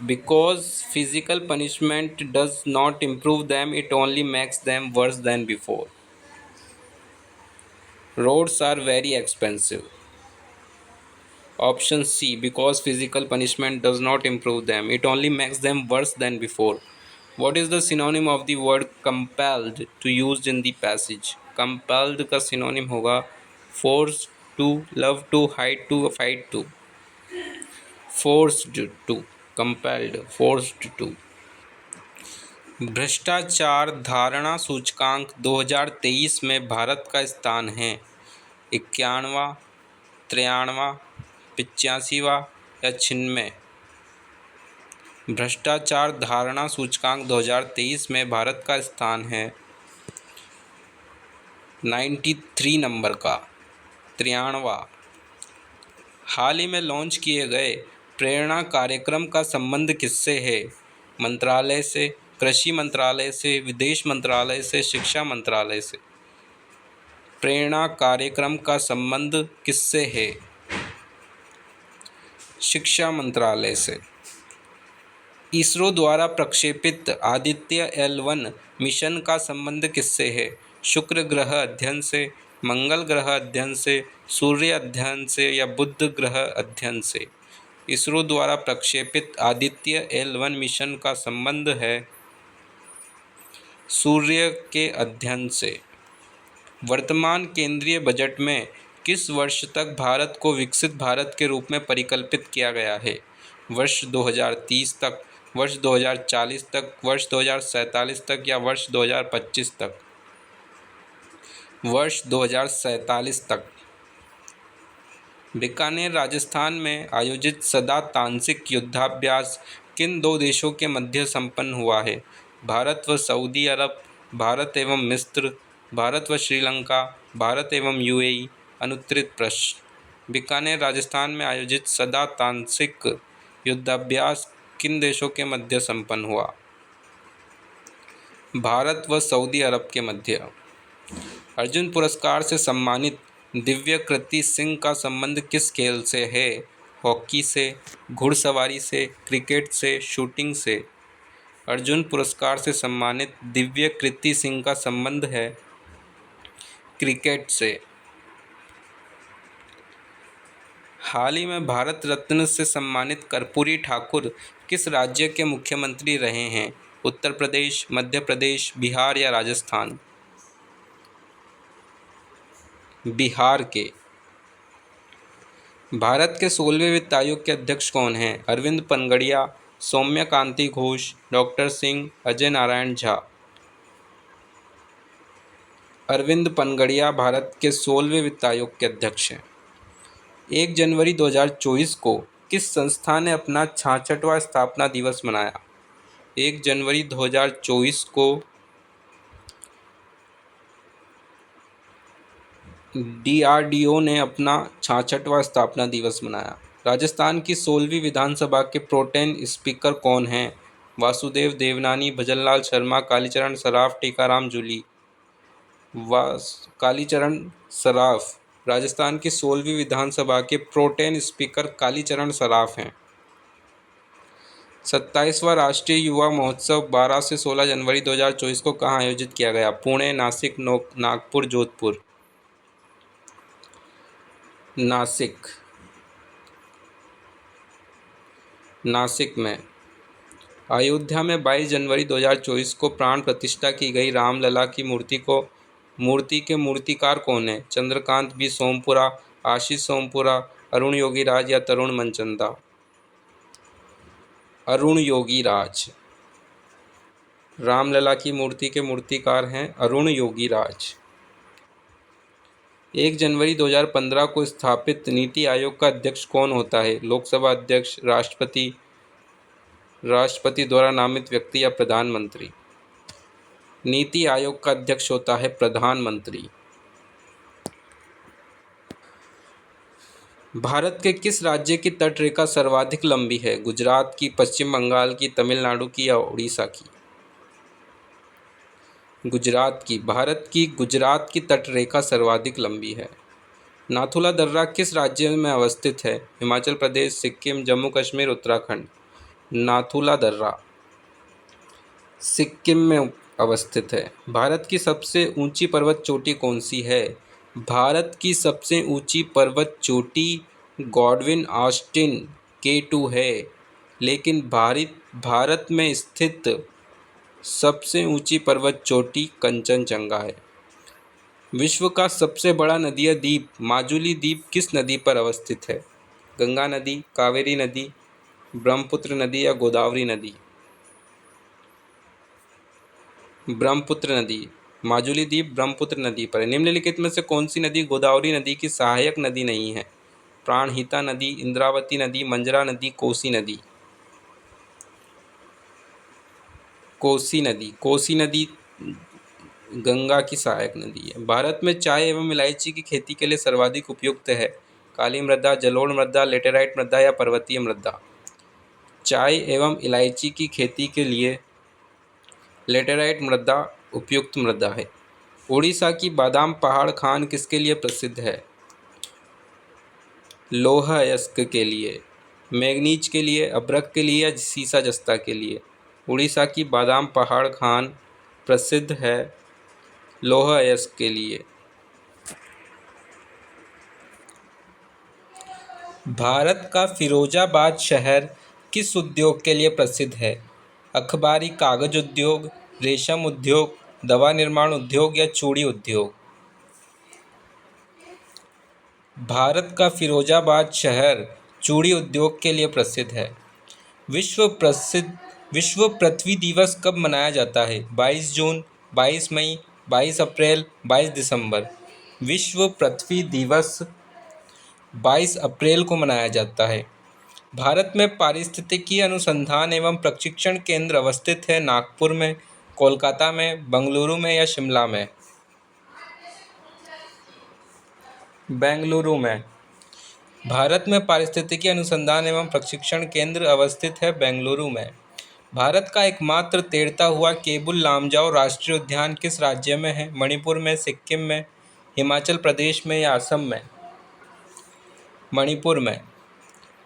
Because physical punishment does not improve them, it only makes them worse than before. Roads are very expensive. Option C. Because physical punishment does not improve them, it only makes them worse than before. What is the synonym of the word compelled to used in the passage? Compelled का synonym होगा forced to, love to, hide to, fight to. Forced to, compelled, forced to. भ्रष्टाचार धारणा सूचकांक 2023 में भारत का स्थान है 91वां, 93वां, 85वां या 96। भ्रष्टाचार धारणा सूचकांक 2023 में भारत का स्थान है 93 नंबर का, 93वां। हाल ही में लॉन्च किए गए प्रेरणा कार्यक्रम का संबंध किससे है? मंत्रालय से, कृषि मंत्रालय से, विदेश मंत्रालय से, शिक्षा मंत्रालय से। प्रेरणा कार्यक्रम का संबंध किससे है? शिक्षा मंत्रालय से। इसरो द्वारा प्रक्षेपित आदित्य L1 मिशन का संबंध किससे है? शुक्र ग्रह अध्ययन से, मंगल ग्रह अध्ययन से, सूर्य अध्ययन से या बुध ग्रह अध्ययन से। इसरो द्वारा प्रक्षेपित आदित्य L1 मिशन का संबंध है सूर्य के अध्ययन से। वर्तमान केंद्रीय बजट में किस वर्ष तक भारत को विकसित भारत के रूप में परिकल्पित किया गया है? वर्ष 2030 तक, वर्ष 2040 तक, वर्ष 2047 तक या वर्ष 2025 तक? वर्ष 2047 तक। बीकानेर राजस्थान में आयोजित सदा तांत्रिक युद्धाभ्यास किन दो देशों के मध्य संपन्न हुआ है? भारत व सऊदी अरब, भारत एवं मिस्र, भारत व श्रीलंका, भारत एवं UAE। अनुत्तरित प्रश्न। बीकानेर राजस्थान में आयोजित सदा तांत्रिक युद्धाभ्यास किन देशों के मध्य संपन्न हुआ? भारत व सऊदी अरब के मध्य। अर्जुन पुरस्कार से सम्मानित दिव्य कृति सिंह का संबंध किस खेल से है? हॉकी से, घुड़सवारी से, क्रिकेट से, शूटिंग से। अर्जुन पुरस्कार से सम्मानित दिव्य कृति सिंह का संबंध है क्रिकेट से। हाल ही में भारत रत्न से सम्मानित कर्पूरी ठाकुर किस राज्य के मुख्यमंत्री रहे हैं? उत्तर प्रदेश, मध्य प्रदेश, बिहार या राजस्थान? बिहार के। भारत के 16वें वित्त आयोग के अध्यक्ष कौन हैं? अरविंद पनगड़िया, सौम्या कांति घोष, डॉक्टर सिंह, अजय नारायण झा। अरविंद पनगड़िया भारत के 16वें वित्त आयोग के अध्यक्ष हैं। 1 जनवरी 2024 को किस संस्था ने अपना 66वां स्थापना दिवस मनाया? 1 जनवरी 2024 को DRDO ने अपना 66वां स्थापना दिवस मनाया। राजस्थान की 16वीं विधानसभा के प्रोटेन स्पीकर कौन हैं? वासुदेव देवनानी, भजनलाल शर्मा, कालीचरण सराफ, टीकाराम जूली। कालीचरण सराफ। राजस्थान की 16वीं विधानसभा के प्रोटेन स्पीकर कालीचरण सराफ हैं। 27वां राष्ट्रीय युवा महोत्सव 12 से 16 जनवरी 2024 को कहाँ आयोजित किया गया? पुणे, नासिक, नागपुर, जोधपुर। नासिक। नासिक में। अयोध्या में 22 जनवरी 2024 को प्राण प्रतिष्ठा की गई रामलला की मूर्ति के मूर्तिकार कौन है? चंद्रकांत बी सोमपुरा, आशीष सोमपुरा, अरुण योगीराज या तरुण मनचंदा? अरुण योगीराज। रामलला की मूर्ति के मूर्तिकार हैं अरुण योगीराज। 1 जनवरी 2015 को स्थापित नीति आयोग का अध्यक्ष कौन होता है? लोकसभा अध्यक्ष, राष्ट्रपति द्वारा नामित व्यक्ति या प्रधानमंत्री? नीति आयोग का अध्यक्ष होता है प्रधानमंत्री। भारत के किस राज्य की तटरेखा सर्वाधिक लंबी है? गुजरात की, पश्चिम बंगाल की, तमिलनाडु की या उड़ीसा की? गुजरात की। भारत की गुजरात की तटरेखा सर्वाधिक लंबी है। नाथुला दर्रा किस राज्य में अवस्थित है? हिमाचल प्रदेश, सिक्किम, जम्मू कश्मीर, उत्तराखंड? नाथुला दर्रा सिक्किम में अवस्थित है। भारत की सबसे ऊंची पर्वत चोटी कौन सी है? भारत की सबसे ऊंची पर्वत चोटी गॉडविन ऑस्टिन K2 है, लेकिन भारत में स्थित सबसे ऊंची पर्वत चोटी कंचनजंगा है। विश्व का सबसे बड़ा नदीय द्वीप माजुली द्वीप किस नदी पर अवस्थित है? गंगा नदी, कावेरी नदी, ब्रह्मपुत्र नदी या गोदावरी नदी? ब्रह्मपुत्र नदी। माजुली द्वीप ब्रह्मपुत्र नदी पर है। निम्नलिखित में से कौन सी नदी गोदावरी नदी की सहायक नदी नहीं है? प्राणहिता नदी, इंद्रावती नदी, मंजरा नदी, कोसी नदी? कोसी नदी। कोसी नदी गंगा की सहायक नदी है। भारत में चाय एवं इलायची की खेती के लिए सर्वाधिक उपयुक्त है? काली मृदा, जलोढ़ मृदा, लेटेराइट मृदा या पर्वतीय मृदा? चाय एवं इलायची की खेती के लिए लेटेराइट मृदा उपयुक्त मृदा है। उड़ीसा की बादाम पहाड़ खान किसके लिए प्रसिद्ध है? लौह अयस्क के लिए, मैग्नीज के लिए, अभ्रक के लिए या सीसा जस्ता के लिए? उड़ीसा की बादाम पहाड़ खान प्रसिद्ध है लौह अयस्क के लिए। भारत का फिरोजाबाद शहर किस उद्योग के लिए प्रसिद्ध है? अखबारी कागज उद्योग, रेशम उद्योग, दवा निर्माण उद्योग या चूड़ी उद्योग? भारत का फिरोजाबाद शहर चूड़ी उद्योग के लिए प्रसिद्ध है। विश्व पृथ्वी दिवस कब मनाया जाता है? 22 जून, 22 मई, 22 अप्रैल, 22 दिसंबर? विश्व पृथ्वी दिवस 22 अप्रैल को मनाया जाता है। भारत में पारिस्थितिकी अनुसंधान एवं प्रशिक्षण केंद्र अवस्थित है नागपुर में, कोलकाता में, बेंगलुरु में या शिमला में? बेंगलुरु में। भारत में पारिस्थितिकी अनुसंधान एवं प्रशिक्षण केंद्र अवस्थित है बेंगलुरु में। भारत का एकमात्र तैरता हुआ केबुल लामजाओ राष्ट्रीय उद्यान किस राज्य में है? मणिपुर में, सिक्किम में, हिमाचल प्रदेश में या असम में? मणिपुर में।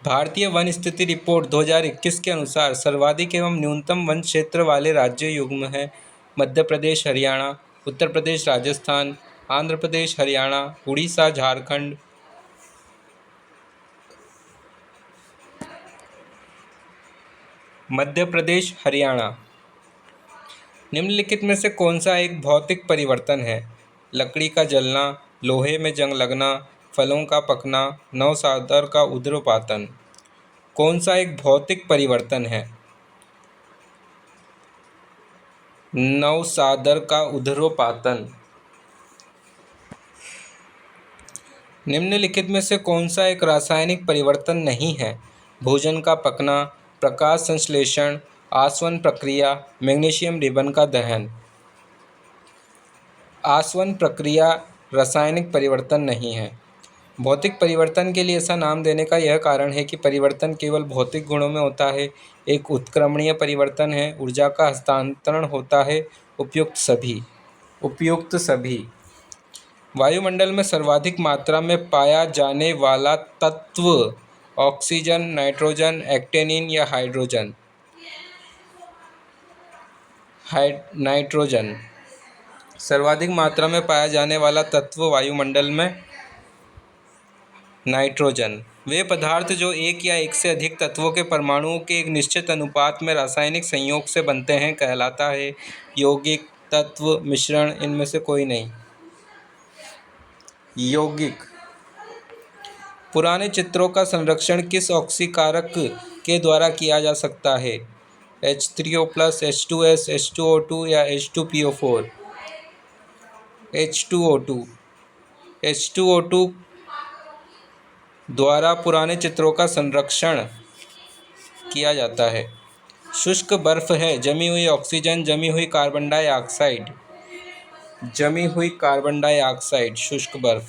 भारतीय वन स्थिति रिपोर्ट 2021 के अनुसार सर्वाधिक एवं न्यूनतम वन क्षेत्र वाले राज्य युग्म हैं मध्य प्रदेश, हरियाणा, उत्तर प्रदेश, राजस्थान, आंध्र प्रदेश, हरियाणा, उड़ीसा, झारखंड? मध्य प्रदेश, हरियाणा। निम्नलिखित में से कौन सा एक भौतिक परिवर्तन है? लकड़ी का जलना, लोहे में जंग लगना, फलों का पकना, नवसादर का ऊर्ध्वपातन? कौन सा एक भौतिक परिवर्तन है? नवसादर का ऊर्ध्वपातन। निम्नलिखित में से कौन सा एक रासायनिक परिवर्तन नहीं है? भोजन का पकना, प्रकाश संश्लेषण, आसवन प्रक्रिया, मैग्नीशियम रिबन का दहन? आसवन प्रक्रिया रासायनिक परिवर्तन नहीं है। भौतिक परिवर्तन के लिए ऐसा नाम देने का यह कारण है कि परिवर्तन केवल भौतिक गुणों में होता है। एक उत्क्रमणीय परिवर्तन है, ऊर्जा का हस्तांतरण होता है। उपयुक्त सभी। वायुमंडल में सर्वाधिक मात्रा में पाया जाने वाला तत्व ऑक्सीजन, नाइट्रोजन, एक्टेनिन या हाइड्रोजन? नाइट्रोजन। सर्वाधिक मात्रा में पाया जाने वाला तत्व वायुमंडल में नाइट्रोजन। वे पदार्थ जो एक या एक से अधिक तत्वों के परमाणुओं के एक निश्चित अनुपात में रासायनिक संयोग से बनते हैं कहलाता है यौगिक, तत्व, मिश्रण। इनमें से कोई नहीं। यौगिक। पुराने चित्रों का संरक्षण किस ऑक्सीकारक के द्वारा किया जा सकता है? H3O+, H2S, H2O2 या H2PO4? H2O2। H2O2 द्वारा पुराने चित्रों का संरक्षण किया जाता है। शुष्क बर्फ है जमी हुई ऑक्सीजन, जमी हुई कार्बन डाइऑक्साइड। जमी हुई कार्बन डाइऑक्साइड शुष्क बर्फ।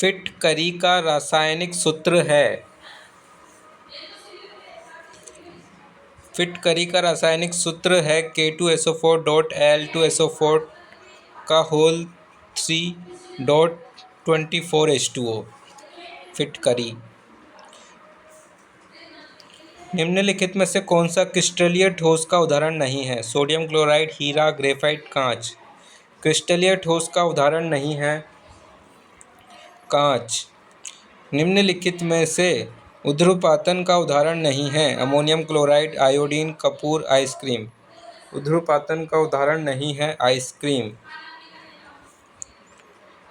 फिटकरी का रासायनिक सूत्र है। फिटकरी का रासायनिक सूत्र है K2SO4.Al2SO4 का होल 3.24H2O। फिटकरी। निम्नलिखित में से कौन सा क्रिस्टलीय ठोस का उदाहरण नहीं है? सोडियम क्लोराइड, हीरा, ग्रेफाइट, कांच। क्रिस्टलीय ठोस का उदाहरण नहीं है कांच। निम्नलिखित में से ऊध्र्वपातन का उदाहरण नहीं है? अमोनियम क्लोराइड, आयोडीन, कपूर, आइसक्रीम। ऊध्र्वपातन का उदाहरण नहीं है आइसक्रीम।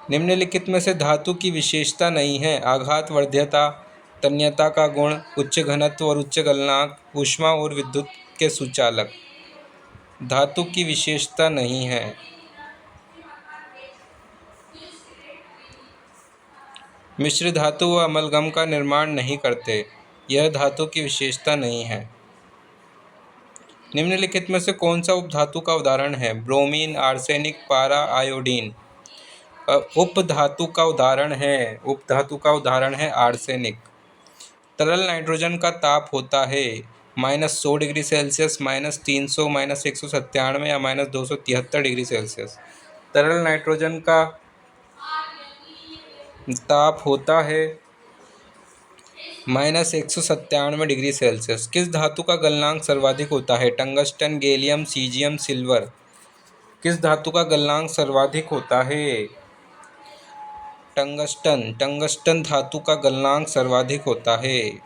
निम्नलिखित में से धातु की विशेषता नहीं है? आघात वर्ध्यता, तन्यता का गुण, उच्च घनत्व और उच्च गलनांक, ऊष्मा और विद्युत के सुचालक। धातु की विशेषता नहीं है। मिश्र धातु व अमलगम का निर्माण नहीं करते। यह धातु की विशेषता नहीं है। निम्नलिखित में से कौन सा उपधातु का उदाहरण है? ब्रोमीन, आर्सेनिक, पारा, आयोडीन। उपधातु का उदाहरण है। उपधातु का उदाहरण है आर्सेनिक। तरल नाइट्रोजन का ताप होता है -100 डिग्री सेल्सियस, -300, -197 या -273 डिग्री सेल्सियस। तरल नाइट्रोजन का ताप होता है -197 डिग्री सेल्सियस। किस धातु का गलनांक सर्वाधिक होता है? Tungsten, gallium, caesium, silver. किस धातु का गलनांक सर्वाधिक होता है? टंगस्टन। टंगस्टन धातु का गलनांक सर्वाधिक होता है।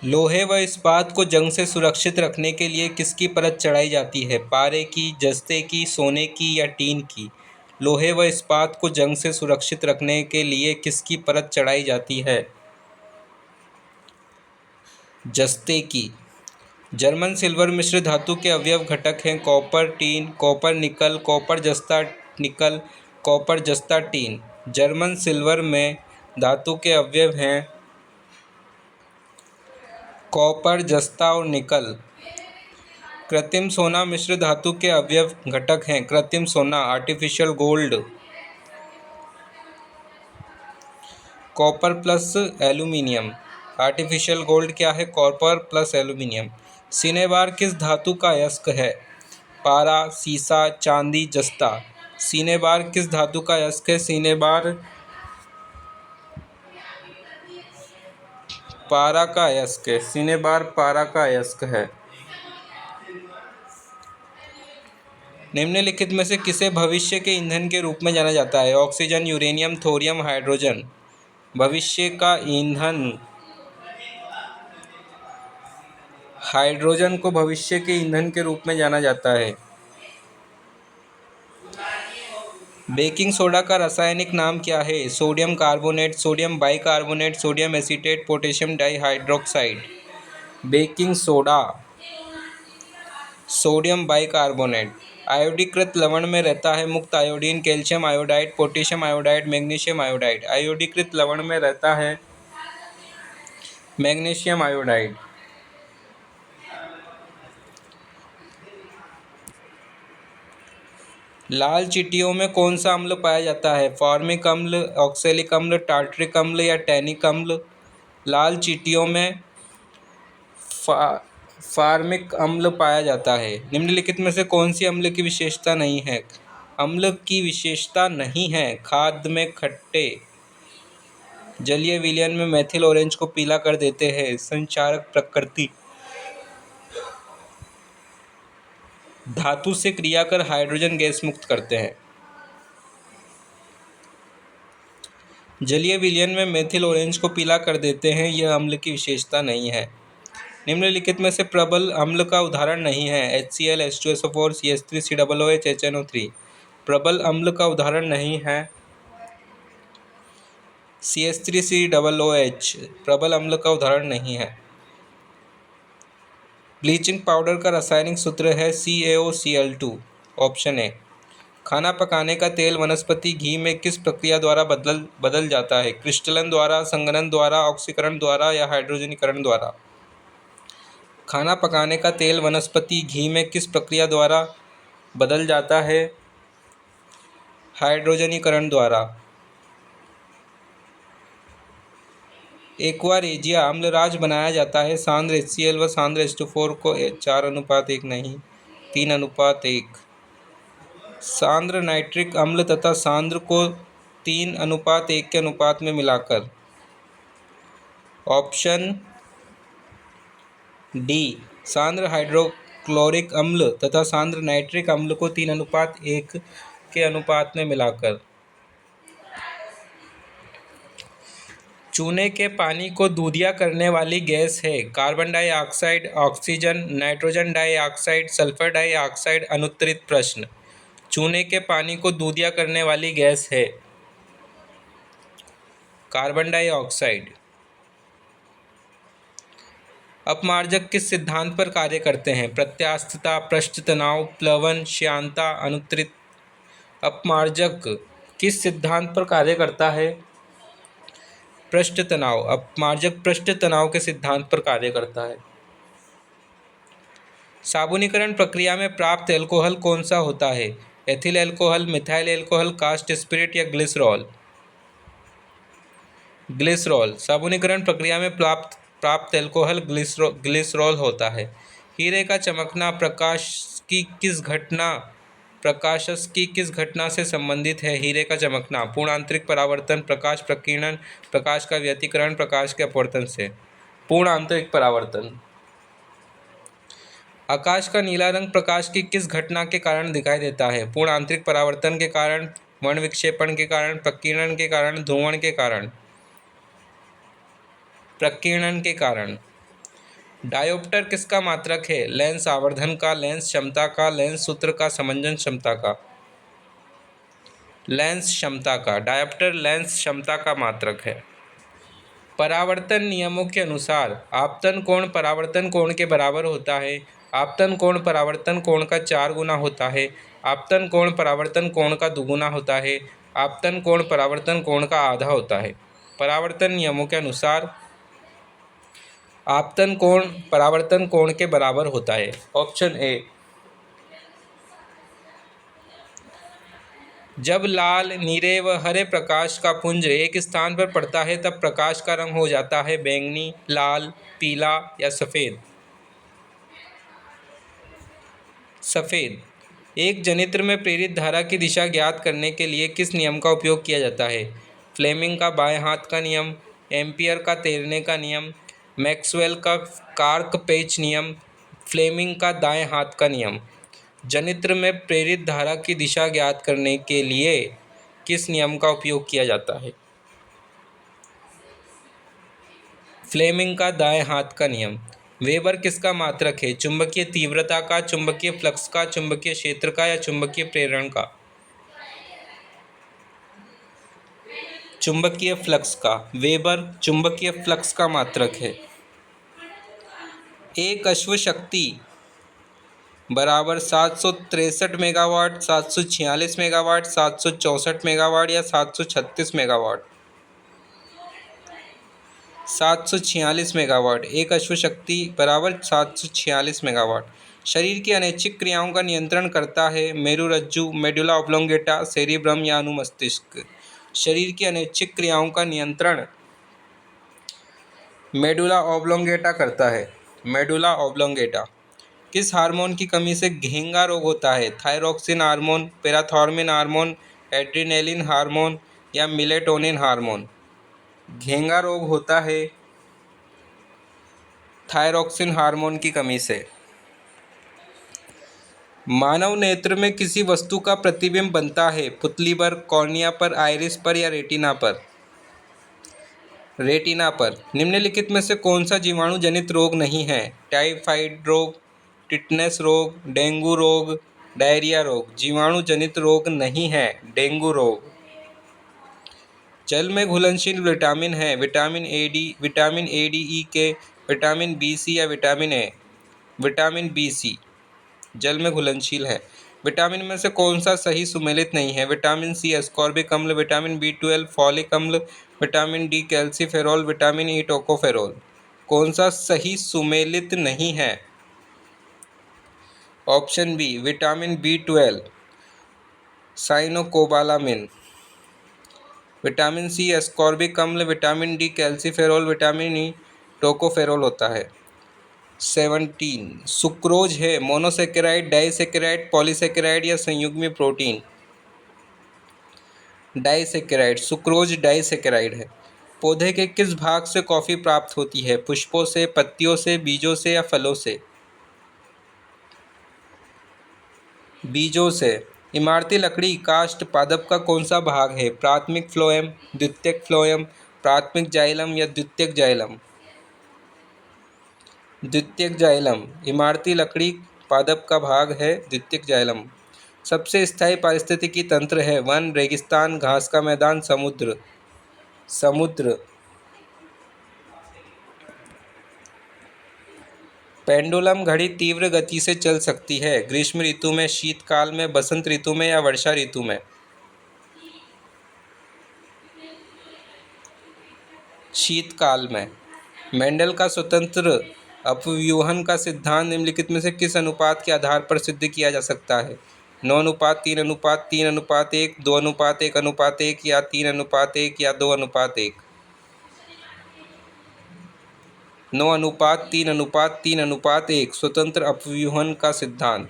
लोहे व इस्पात को जंग से सुरक्षित रखने के लिए किसकी परत चढ़ाई जाती है? पारे की, जस्ते की, सोने की या टीन की? लोहे व इस्पात को जंग से सुरक्षित रखने के लिए किसकी परत चढ़ाई जाती है? जस्ते की। जर्मन सिल्वर मिश्र धातु के अवयव घटक हैं copper, tin, copper nickel, copper जस्ता निकल, कॉपर जस्ता टीन। जर्मन सिल्वर में धातु के अवयव हैं कॉपर, जस्ता और निकल। कृत्रिम सोना मिश्र धातु के अवयव घटक हैं कृत्रिम सोना, artificial gold. Copper plus aluminium. Artificial gold क्या है? Copper plus aluminium. सिनेबार किस धातु का अयस्क है? पारा, सीसा, चांदी, जस्ता। सिनेबार किस धातु का अयस्क है? सिनेबार पारा का अयस्क है। सिनेबार पारा का अयस्क है। निम्नलिखित में से किसे भविष्य के ईंधन के रूप में जाना जाता है? Oxygen, uranium, thorium, hydrogen. भविष्य का ईंधन हाइड्रोजन को भविष्य के ईंधन के रूप में जाना जाता है। बेकिंग सोडा का रासायनिक नाम क्या है? Sodium carbonate, sodium bicarbonate, sodium acetate, potassium dihydroxide. Baking soda sodium bicarbonate. आयोडीकृत लवण में रहता है मुक्त iodine, calcium iodide, potassium iodide, magnesium iodide. आयोडीकृत लवण में रहता है मैग्नीशियम आयोडाइड। लाल चींटियों में कौन सा अम्ल पाया जाता है? फॉर्मिक अम्ल, ऑक्सैलिक अम्ल, टार्टरिक अम्ल या टैनिक अम्ल। लाल चींटियों में फॉर्मिक अम्ल पाया जाता है। निम्नलिखित में से कौन सी अम्ल की विशेषता नहीं है? अम्ल की विशेषता नहीं है खाद्य में खट्टे। जलीय विलयन में मेथिल ऑरेंज को पीला कर देते हैं। संचारक प्रकृति। धातु से क्रिया कर हाइड्रोजन गैस मुक्त करते हैं। जलीय विलयन में मेथिल ऑरेंज को पीला कर देते हैं, यह अम्ल की विशेषता नहीं है। निम्नलिखित में से प्रबल अम्ल का उदाहरण नहीं है। HCl, H2SO4, CH3, COOH, HNO3 प्रबल अम्ल का उदाहरण नहीं है। CH3COOH प्रबल अम्ल का उदाहरण नहीं है। ब्लीचिंग पाउडर का रासायनिक सूत्र है CaOCl2। Option A. खाना पकाने का तेल वनस्पति घी में किस प्रक्रिया द्वारा बदल जाता है? क्रिस्टलन द्वारा, संघनन द्वारा, ऑक्सीकरण द्वारा या हाइड्रोजनीकरण द्वारा? खाना पकाने का तेल वनस्पति घी में किस प्रक्रिया द्वारा बदल जाता है? हाइड्रोजनीकरण द्वारा। एक्वा रेजिया अम्लराज बनाया जाता है सांद्र HCl व सांद्र H2O4 को 4:1 नहीं 3:1। सांद्र नाइट्रिक अम्ल तथा सांद्र को 3:1 के अनुपात में मिलाकर। Option D. सांद्र हाइड्रोक्लोरिक अम्ल तथा सांद्र नाइट्रिक अम्ल को 3:1 के अनुपात में मिलाकर। चूने के पानी को दूधिया करने वाली गैस है carbon dioxide, oxygen, nitrogen dioxide, sulphur dioxide. अनुत्तरित प्रश्न। चूने के पानी को दूधिया करने वाली गैस है कार्बन डाइऑक्साइड। अपमार्जक किस सिद्धांत पर कार्य करते हैं? प्रत्यास्थता, पृष्ठ तनाव, प्लवन, श्यानता। अनुत्तरित। अपमार्जक किस सिद्धांत पर कार्य करता है? पृष्ठ तनाव। अपमार्जक पृष्ठ तनाव के सिद्धांत पर कार्य करता है। साबुनीकरण प्रक्रिया में प्राप्त एल्कोहल कौन सा होता है? Ethyl alcohol, methyl alcohol, cast spirit या ग्लिसरॉल? ग्लिसरॉल। साबुनीकरण प्रक्रिया में प्राप्त एल्कोहल ग्लिसरॉल होता है। हीरे का चमकना प्रकाश की किस घटना से संबंधित है? हीरे का चमकना पूर्ण आंतरिक परावर्तन, प्रकाश प्रकीर्णन, प्रकाश का व्यतिकरण, प्रकाश के अपवर्तन से। पूर्ण आंतरिक परावर्तन। आकाश का नीला रंग प्रकाश की किस घटना के कारण दिखाई देता है? पूर्ण आंतरिक परावर्तन के कारण, वर्ण विक्षेपण के कारण, प्रकीर्णन के कारण, ध्रुवण के कारण। प्रकीर्णन के कारण। डायोप्टर किसका मात्रक है? लेंस आवर्धन का, लेंस क्षमता का, लेंस सूत्र का, समंजन क्षमता का। लेंस क्षमता का। डायोप्टर लेंस क्षमता का मात्रक है। परावर्तन नियमों के अनुसार आपतन कोण परावर्तन कोण के बराबर होता है। आपतन कोण परावर्तन कोण का 4 गुना होता है। आपतन कोण परावर्तन कोण का 2 गुना होता है। आपतन कोण परावर्तन कोण का आधा होता है। परावर्तन नियमों के अनुसार आपतन कोण परावर्तन कोण के बराबर होता है। Option A. जब लाल, नीले व हरे प्रकाश का पुंज एक स्थान पर पड़ता है तब प्रकाश का रंग हो जाता है बैंगनी, लाल, पीला या सफ़ेद। सफ़ेद। एक जनित्र में प्रेरित धारा की दिशा ज्ञात करने के लिए किस नियम का उपयोग किया जाता है? फ्लेमिंग का बाएं हाथ का नियम, एम्पियर का तैरने का नियम, मैक्सवेल का कार्क पेच नियम, फ्लेमिंग का दाएं हाथ का नियम। जनित्र में प्रेरित धारा की दिशा ज्ञात करने के लिए किस नियम का उपयोग किया जाता है? फ्लेमिंग का दाएं हाथ का नियम। वेबर किसका मात्रक है? चुंबकीय तीव्रता का, चुंबकीय फ्लक्स का, चुंबकीय क्षेत्र का या चुंबकीय प्रेरण का? चुंबकीय फ्लक्स का। वेबर चुंबकीय फ्लक्स का मात्रक है। एक अश्व शक्ति बराबर 763 मेगावाट, 746 मेगावाट, 764 मेगावाट या 736 मेगावाट? 746 मेगावाट। एक अश्व शक्ति बराबर 746 मेगावाट। शरीर की अनैच्छिक क्रियाओं का नियंत्रण करता है मेरुरज्जु, मेडुला ऑब्लोंगेटा, सेरिब्रम या अनुमस्तिष्क? शरीर की अनैच्छिक क्रियाओं का नियंत्रण मेडुला ऑब्लोंगेटा करता है। Medulla oblongata. किस हार्मोन की कमी से घेंगा रोग होता है? Thyroxine hormone, पैराथॉर्मिन hormone, adrenaline hormone या मेलेटोनिन हार्मोन? घेंगा रोग होता है थायरॉक्सिन हार्मोन की कमी से। मानव नेत्र में किसी वस्तु का प्रतिबिंब बनता है पुतली पर, कॉर्निया पर, आइरिस पर या रेटिना पर? रेटिना पर। निम्नलिखित में से कौन सा जीवाणु जनित रोग नहीं है? टाइफाइड रोग, टिटनेस रोग, डेंगू रोग, डायरिया रोग। जीवाणु जनित रोग नहीं है डेंगू रोग। जल में घुलनशील विटामिन है vitamin A D, vitamin A D E K, vitamin B C या vitamin A? Vitamin B C जल में घुलनशील है। विटामिन में से कौन सा सही सुमेलित नहीं है? विटामिन सी एस्कॉर्बिक अम्ल, विटामिन B12 फॉलिक अम्ल, vitamin D calciferol, vitamin E tocopherol. कौन सा सही सुमेलित नहीं है? Option B vitamin B12 cyanocobalamin, vitamin C ascorbic अम्ल, vitamin D calciferol, vitamin E tocopherol होता है। 17 सुक्रोज है मोनोसेकेराइड, डाइसेकेराइड, पॉलीसेकेराइड या संयुग्मी प्रोटीन? डाइसेकेराइड। सुक्रोज डाइसेकेराइड है। पौधे के किस भाग से कॉफ़ी प्राप्त होती है? पुष्पों से, पत्तियों से, बीजों से या फलों से? बीजों से। इमारती लकड़ी काष्ठ पादप का कौन सा भाग है? प्राथमिक फ्लोएम, द्वितीयक फ्लोएम, प्राथमिक जाइलम या द्वितीयक जाइलम? द्वितीयक जाइलम। इमारती लकड़ी पादप का भाग है द्वितीयक जाइलम। सबसे स्थायी पारिस्थितिकी तंत्र है वन, रेगिस्तान, घास का मैदान, समुद्र? समुद्र। पेंडुलम घड़ी तीव्र गति से चल सकती है ग्रीष्म ऋतु में, शीतकाल में, बसंत ऋतु में या वर्षा ऋतु में? शीतकाल में। मेंडल का स्वतंत्र अपव्यूहन का सिद्धांत निम्नलिखित में से किस अनुपात के आधार पर सिद्ध किया जा सकता है? 9:3:3, 3:1, 2:1:1 या 3:1 या 2:1? 9:3:3:1 स्वतंत्र अपव्यूहन का सिद्धांत।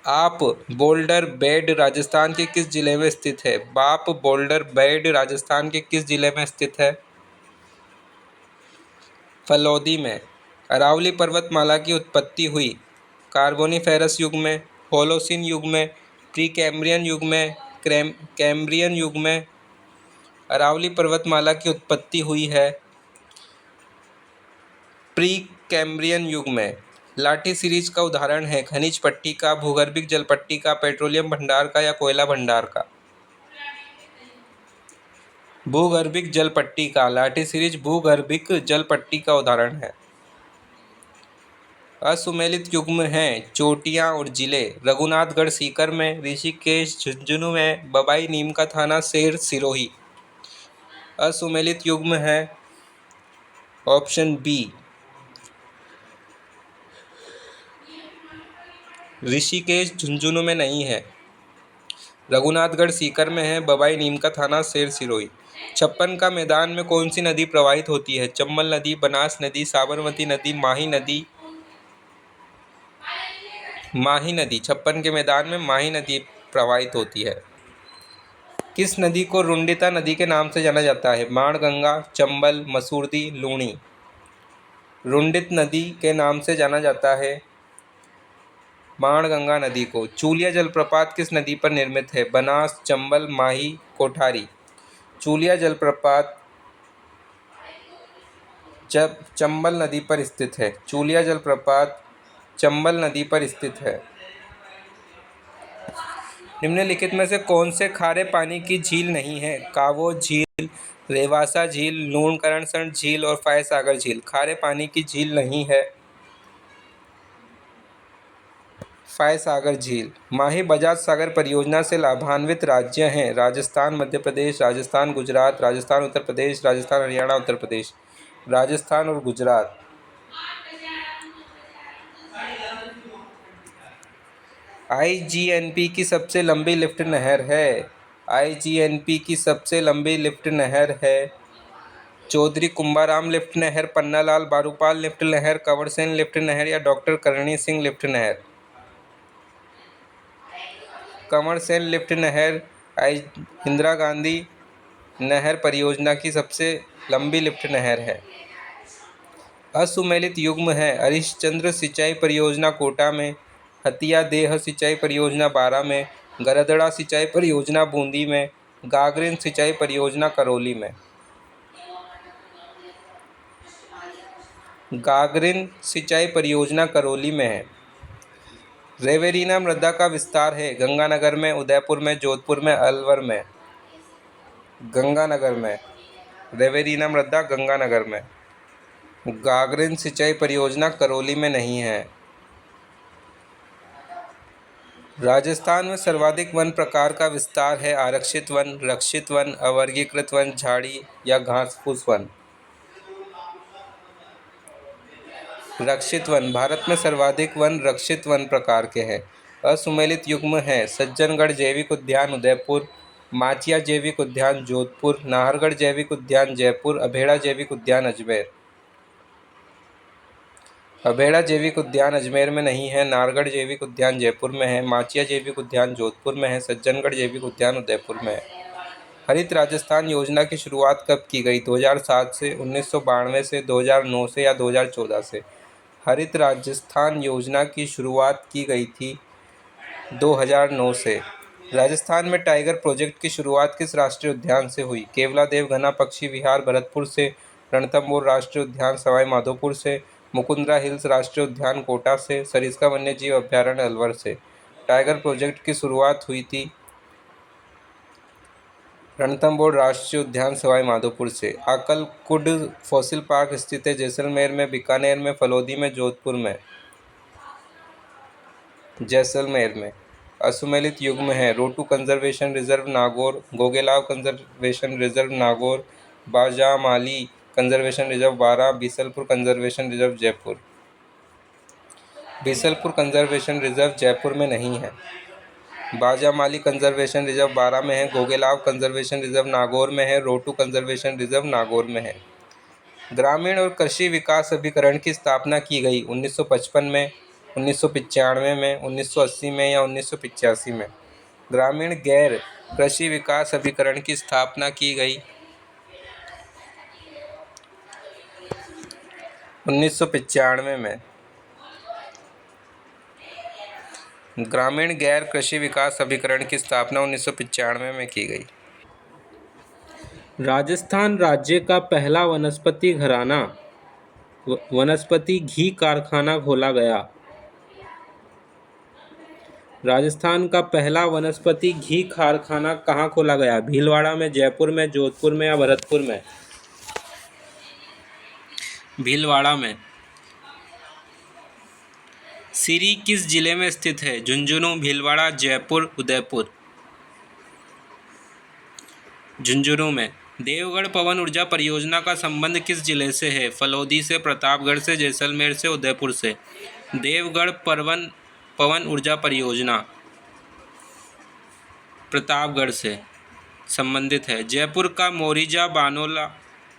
आप बोल्डर बेड राजस्थान के किस जिले में स्थित है? बाप बोल्डर बेड राजस्थान के किस जिले में स्थित है? फलौदी में। अरावली पर्वतमाला की उत्पत्ति हुई कार्बोनिफेरस युग में, होलोसिन युग में, प्री कैम्ब्रियन युग में, कैम्ब्रियन युग में? अरावली पर्वतमाला की उत्पत्ति हुई है प्री कैम्ब्रियन युग में। लाठी सीरीज का उदाहरण है खनिज पट्टी का, भूगर्भिक जल पट्टी का, पेट्रोलियम भंडार का या कोयला भंडार का? भूगर्भिक जल पट्टी का। लाठी सीरीज भूगर्भिक जल पट्टी का उदाहरण है। असुमेलित युग्म हैं चोटियां और जिले रघुनाथगढ़ सीकर में, ऋषिकेश झुंझुनू में, बबाई नीम का थाना सेर सिरोही। असुमेलित युग्म है ऑप्शन बी ऋषिकेश झुंझुनू में नहीं है, रघुनाथगढ़ सीकर में है, बबाई नीम का थाना सेर सिरोही। छप्पन का मैदान में कौन सी नदी प्रवाहित होती है? चंबल नदी, बनास नदी, साबरमती नदी, माही नदी? माही नदी। छप्पन के मैदान में माही नदी प्रवाहित होती है। किस नदी को रुंडिता नदी के नाम से जाना जाता है? बाणगंगा, चंबल, मसूरदी, लूणी? रुंडित नदी के नाम से जाना जाता है बाणगंगा नदी को। चूलिया जलप्रपात किस नदी पर निर्मित है? बनास, चंबल, माही, कोठारी? चूलिया जलप्रपात जब चंबल नदी पर स्थित है। चूलिया जलप्रपात चंबल नदी पर स्थित है। निम्नलिखित में से कौन से खारे पानी की झील नहीं है? कावो झील, रेवासा झील, लूणकरणसर झील और फॉयसागर झील। खारे पानी की झील नहीं है फॉयसागर झील। माही बजाज सागर परियोजना से लाभान्वित राज्य हैं राजस्थान, मध्य प्रदेश, राजस्थान, गुजरात, राजस्थान उत्तर प्रदेश, राजस्थान हरियाणा उत्तर प्रदेश। राजस्थान और गुजरात। IGNP की सबसे लंबी लिफ्ट नहर है। IGNP की सबसे लंबी लिफ्ट नहर है चौधरी कुंभाराम लिफ्ट नहर, पन्नालाल बारूपाल लिफ्ट नहर, कंवरसेन लिफ्ट नहर या डॉक्टर करणी सिंह लिफ्ट नहर? कंवरसेन लिफ्ट नहर इंदिरा गांधी नहर परियोजना की सबसे लंबी लिफ्ट नहर है। असुमेलित युग्म है हरिश्चंद्र सिंचाई परियोजना कोटा में, हतिया देह सिंचाई परियोजना बारा में, गरदड़ा सिंचाई परियोजना बूंदी में, गागरिन सिंचाई परियोजना करौली में? गागरिन सिंचाई परियोजना करौली में है। रेवेरिना मृदा का विस्तार है गंगानगर में, उदयपुर में, जोधपुर में, अलवर में। गंगानगर में रेवेरिना मृदा गंगानगर में। गागरिन सिंचाई परियोजना करौली में नहीं है। राजस्थान में सर्वाधिक वन प्रकार का विस्तार है आरक्षित वन, रक्षित वन, अवर्गीकृत वन, झाड़ी या घास फूस वन। रक्षित वन। भारत में सर्वाधिक वन रक्षित वन प्रकार के हैं। असुमेलित युग्म है सज्जनगढ़ जैविक उद्यान उदयपुर, माचिया जैविक उद्यान जोधपुर, नाहरगढ़ जैविक उद्यान जयपुर, अभेड़ा जैविक उद्यान अजमेर। अभेड़ा जैविक उद्यान अजमेर में नहीं है, नाहरगढ़ जैविक उद्यान जयपुर में है, माचिया जैविक उद्यान जोधपुर में है, सज्जनगढ़ जैविक उद्यान उदयपुर में है। हरित राजस्थान योजना की शुरुआत कब की गई? 2007 से, 1992 से, 2009 से या 2014 से? हरित राजस्थान योजना की शुरुआत की गई थी 2009 से। राजस्थान में टाइगर प्रोजेक्ट की शुरुआत किस राष्ट्रीय उद्यान से हुई? केवलादेव घना पक्षी विहार भरतपुर से, रणथंभौर राष्ट्रीय उद्यान सवाई माधोपुर से, मुकुंदरा हिल्स राष्ट्रीय उद्यान कोटा से, सरिस्का वन्यजीव अभ्यारण्य अलवर से। टाइगर प्रोजेक्ट की शुरुआत हुई थी रणथंभौर राष्ट्रीय उद्यान सवाई माधोपुर से। आकलकुड फॉसिल पार्क स्थित है जैसलमेर में, बीकानेर में, फलोदी में, जोधपुर में। जैसलमेर में। असुमेलित युग्म है Rotu conservation reserve Nagaur, Gogelav conservation reserve Nagaur, Bajamali conservation reserve Bara, Bisalpur conservation reserve Jaipur. Bisalpur conservation reserve Jaipur में नहीं है। बाजामाली कंजर्वेशन रिजर्व बारा में है, गोगेलाव कंजर्वेशन रिजर्व नागौर में है, रोटू कंजर्वेशन रिजर्व नागौर में है। ग्रामीण और कृषि विकास अभिकरण की स्थापना की गई 1955 में, 1995 में, 1980 में या 1985 में? ग्रामीण गैर कृषि विकास अभिकरण की स्थापना की गई 1995 में। ग्रामीण गैर कृषि विकास अभिकरण की स्थापना 1995 में की गई। राजस्थान राज्य का पहला वनस्पति घराना वनस्पति घी कारखाना खोला गया। राजस्थान का पहला वनस्पति घी कारखाना कहाँ खोला गया? भीलवाड़ा में, जयपुर में, जोधपुर में या भरतपुर में? भीलवाड़ा में। सिरी किस जिले में स्थित है? झुंझुनू, भीलवाड़ा, जयपुर, उदयपुर। झुंझुनू में। देवगढ़ पवन ऊर्जा परियोजना का संबंध किस जिले से है? फलोदी से, प्रतापगढ़ से, जैसलमेर से, उदयपुर से। देवगढ़ पवन ऊर्जा परियोजना प्रतापगढ़ से संबंधित है। जयपुर का मोरिजा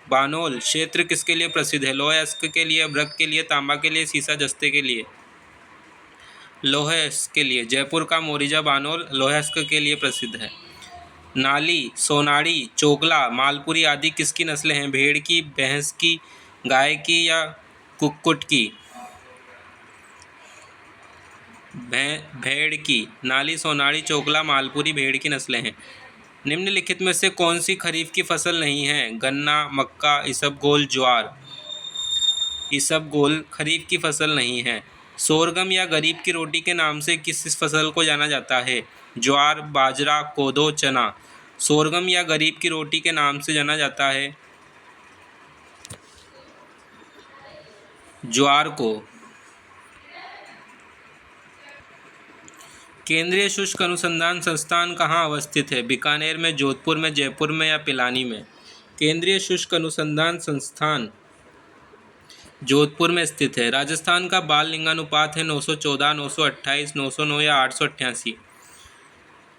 बानोल क्षेत्र किसके लिए प्रसिद्ध है? लोह अयस्क के लिए, ब्रक के लिए, तांबा के लिए, सीसा जस्ते के लिए? लोह अयस्क के लिए। जयपुर का मोरिजा बानोल लोह अयस्क के लिए प्रसिद्ध है। नाली, सोनाड़ी, चोगला, मालपुरी आदि किसकी नस्लें हैं? भेड़ की, भैंस की, गाय की या कुक्कुट की? भेड़ की। नाली, सोनाड़ी, चोगला, मालपुरी भेड़ की नस्लें हैं। निम्नलिखित में से कौन सी खरीफ की फसल नहीं है? गन्ना, मक्का, इसबगोल, ज्वार। इसबगोल खरीफ की फसल नहीं है। सोरगम या गरीब की रोटी के नाम से किस फसल को जाना जाता है? ज्वार, बाजरा, कोदो, चना। सोरगम या गरीब की रोटी के नाम से जाना जाता है ज्वार को। केंद्रीय शुष्क अनुसंधान संस्थान कहाँ अवस्थित है? बीकानेर में, जोधपुर में, जयपुर में या पिलानी में? केंद्रीय शुष्क अनुसंधान संस्थान जोधपुर में स्थित है। राजस्थान का बाल लिंगानुपात है 914, 928, 909 या 888?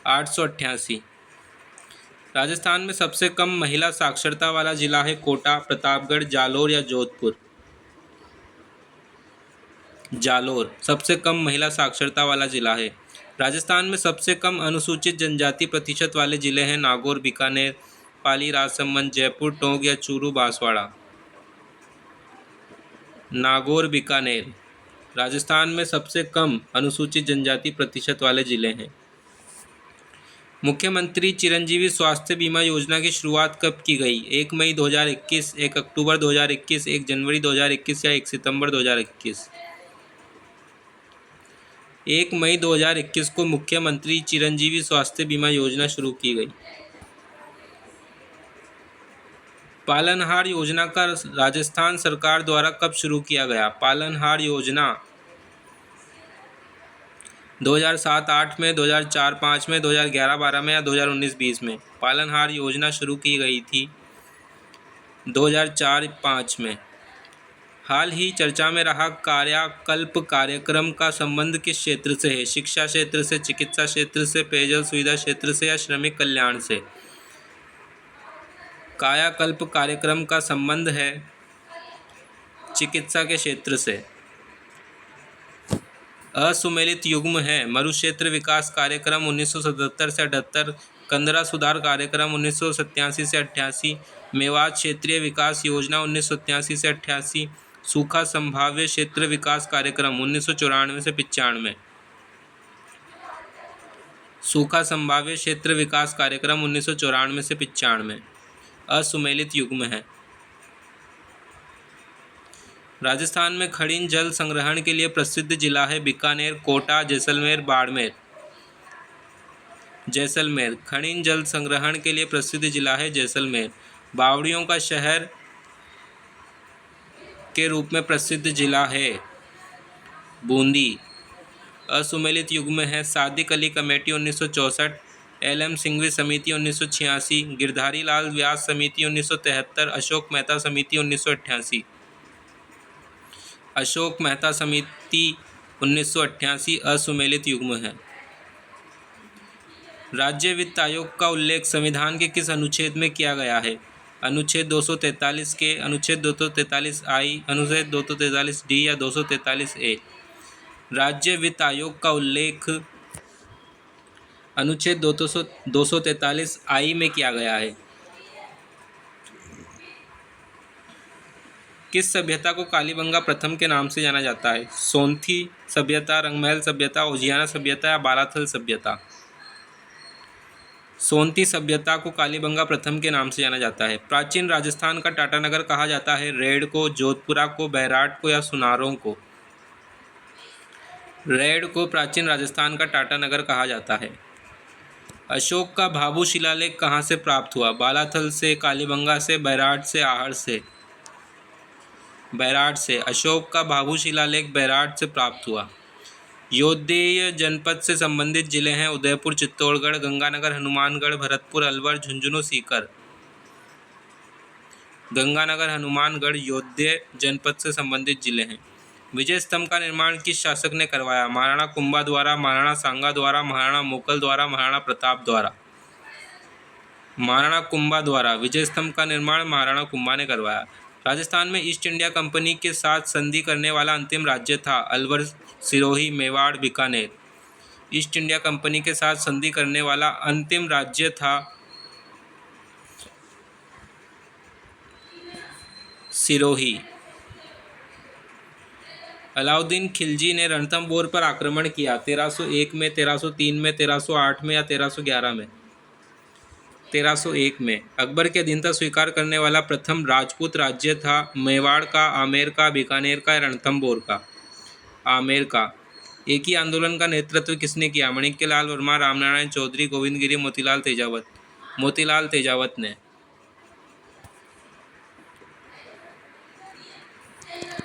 888। राजस्थान में सबसे कम महिला साक्षरता वाला जिला है कोटा, प्रतापगढ़, जालोर या जोधपुर? जालोर सबसे कम महिला साक्षरता वाला जिला है। राजस्थान में सबसे कम अनुसूचित जनजाति प्रतिशत वाले जिले हैं नागौर, बीकानेर, पाली, राजसमंद, जयपुर, टोंक या चूरू, बांसवाड़ा? नागौर, बीकानेर राजस्थान में सबसे कम अनुसूचित जनजाति प्रतिशत वाले जिले हैं। मुख्यमंत्री चिरंजीवी स्वास्थ्य बीमा योजना की शुरुआत कब की गई? 1 मई 2021, 1 अक्टूबर 2021, 1 जनवरी 2021 या 1 सितंबर 2021? 1 मई 2021 को मुख्यमंत्री चिरंजीवी स्वास्थ्य बीमा योजना शुरू की गई। पालनहार योजना का राजस्थान सरकार द्वारा कब शुरू किया गया? पालनहार योजना 2007-8 में, 2004-5 में, 2011-12 में या 2019-20 में? पालनहार योजना शुरू की गई थी 2004-5 में। हाल ही चर्चा में रहा कायाकल्प कार्यक्रम का संबंध किस क्षेत्र से है? शिक्षा क्षेत्र से, चिकित्सा क्षेत्र से, पेयजल सुविधा क्षेत्र से या श्रमिक कल्याण से? कायाकल्प कार्यक्रम का संबंध है चिकित्सा के क्षेत्र से। असुमेलित युग्म है मरुक्षेत्र विकास कार्यक्रम 1977 से 78, कंदरा सुधार कार्यक्रम 1987 से 88, मेवात क्षेत्रीय विकास योजना 1987 से 88, सूखा संभाव्य क्षेत्र विकास कार्यक्रम 1994 से 95। सूखा संभाव्य क्षेत्र विकास कार्यक्रम 1994 से 95 असुमेलित युग्म है। राजस्थान में खनिज जल संग्रहण के लिए प्रसिद्ध जिला है बीकानेर, कोटा, जैसलमेर, बाड़मेर। जैसलमेर खनिज जल संग्रहण के लिए प्रसिद्ध जिला है जैसलमेर। बावड़ियों का शहर के रूप में प्रसिद्ध जिला है बूंदी। असुमेलित युग्म है सादिक अली कमेटी 1964, LM सिंघवी समिति 1986, गिरधारी लाल व्यास समिति 1973, अशोक मेहता समिति 1988। अशोक मेहता समिति 1988 असुमेलित युग्म है। राज्य वित्त आयोग का उल्लेख संविधान के किस अनुच्छेद में किया गया है? अनुच्छेद 243 के, अनुच्छेद 243 आई, अनुच्छेद 243 डी या 243 ए? राज्य वित्त आयोग का उल्लेख अनुच्छेद 243 आई में किया गया है। किस सभ्यता को कालीबंगा प्रथम के नाम से जाना जाता है? सोंथी सभ्यता, रंगमहल सभ्यता, उजियाना सभ्यता या बालाथल सभ्यता? सोंथी सभ्यता को कालीबंगा प्रथम के नाम से जाना जाता है। प्राचीन राजस्थान का टाटानगर कहा जाता है? रेड को, जोधपुरा को, बैराट को या सुनारों को? रेड को प्राचीन राजस्थान का टाटानगर कहा जाता है। अशोक का भाभू शिलालेख कहाँ से प्राप्त हुआ? बालाथल से, कालीबंगा से, बैराट से, आहड़ से? बैराट से। अशोक का भाभू शिलालेख बैराट से प्राप्त हुआ। योधेय जनपद से संबंधित जिले हैं उदयपुर, चित्तौड़गढ़, गंगानगर, हनुमानगढ़, भरतपुर, अलवर, झुंझुनू, सीकर। गंगानगर, हनुमानगढ़ योधेय जनपद से संबंधित जिले हैं। विजय स्तंभ का निर्माण किस शासक ने करवाया? महाराणा कुंभा द्वारा, महाराणा सांगा द्वारा, महाराणा मोकल द्वारा, महाराणा प्रताप द्वारा? महाराणा कुंभा द्वारा। विजय स्तंभ का निर्माण महाराणा कुंभा ने करवाया। राजस्थान में ईस्ट इंडिया कंपनी के साथ संधि करने वाला अंतिम राज्य था? Alwar, Sirohi, Mewar, Bikaner. East India company के साथ संधि करने वाला अंतिम राज्य था सिरोही। अलाउद्दीन खिलजी ने रणथंभौर पर आक्रमण किया 1301 में, 1303 में, 1308 में या 1311 में? 1301 में। अकबर के अधीनता स्वीकार करने वाला प्रथम राजपूत राज्य था मेवाड़ का, आमेर का, बीकानेर का या रणथंभौर का? आमेर का। एक ही आंदोलन का नेतृत्व किसने किया? माणिक्यलाल वर्मा, रामनारायण चौधरी, गोविंदगिरी, मोतीलाल तेजावत? मोतीलाल तेजावत ने।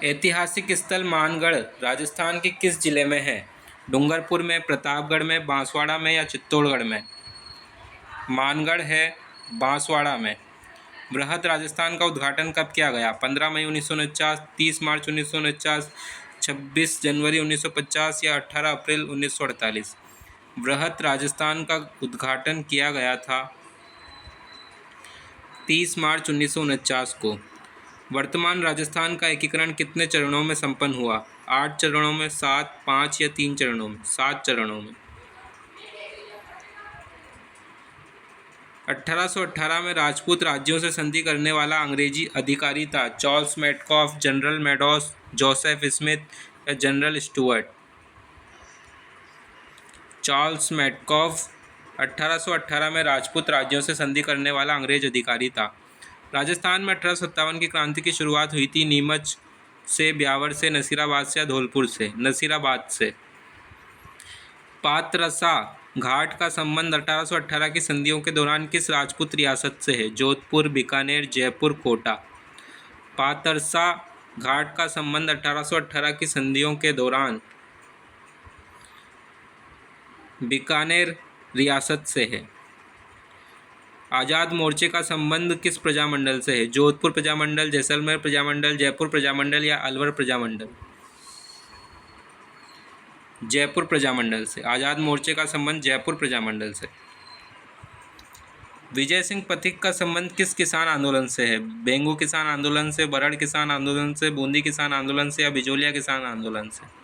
ऐतिहासिक स्थल मानगढ़ राजस्थान के किस जिले में है? डूंगरपुर में, प्रतापगढ़ में, बांसवाड़ा में या चित्तौड़गढ़ में? मानगढ़ है बांसवाड़ा में। बृहद राजस्थान का उद्घाटन कब किया गया? 15 मई 1949, 30 मार्च 1949, 26 जनवरी 1950 या 18 अप्रैल 1948? बृहद राजस्थान का उद्घाटन किया गया था 30 मार्च 1949 को। वर्तमान राजस्थान का एकीकरण कितने चरणों में संपन्न हुआ? 8 चरणों में, 7, 5 या 3 चरणों में? 7 चरणों में। 1818 में राजपूत राज्यों से संधि करने वाला अंग्रेजी अधिकारी था? Charles Metcalfe, general Meadows, Joseph Smith या जनरल स्टुअर्ट? चार्ल्स मेटकॉफ, 1818 में राजपूत राज्यों से संधि करने वाला अंग्रेज अधिकारी था। राजस्थान में 1857 की क्रांति की शुरुआत हुई थी। नीमच से, ब्यावर से, नसीराबाद से या धौलपुर से? नसीराबाद से। पातरसा घाट का संबंध 1818 की संधियों के दौरान किस राजपूत रियासत से है? जोधपुर, बीकानेर, जयपुर, कोटा। पातरसा घाट का संबंध 1818 की संधियों के दौरान बीकानेर रियासत से है। आज़ाद मोर्चे का संबंध किस प्रजामंडल से है? जोधपुर प्रजामंडल, जैसलमेर प्रजामंडल, जयपुर प्रजामंडल या अलवर प्रजामंडल? जयपुर प्रजामंडल से। आज़ाद मोर्चे का संबंध जयपुर प्रजामंडल से। विजय सिंह पथिक का संबंध किस किसान आंदोलन से है? बेंगू किसान आंदोलन से, बरड़ किसान आंदोलन से, बूंदी किसान आंदोलन से या बिजोलिया किसान आंदोलन से?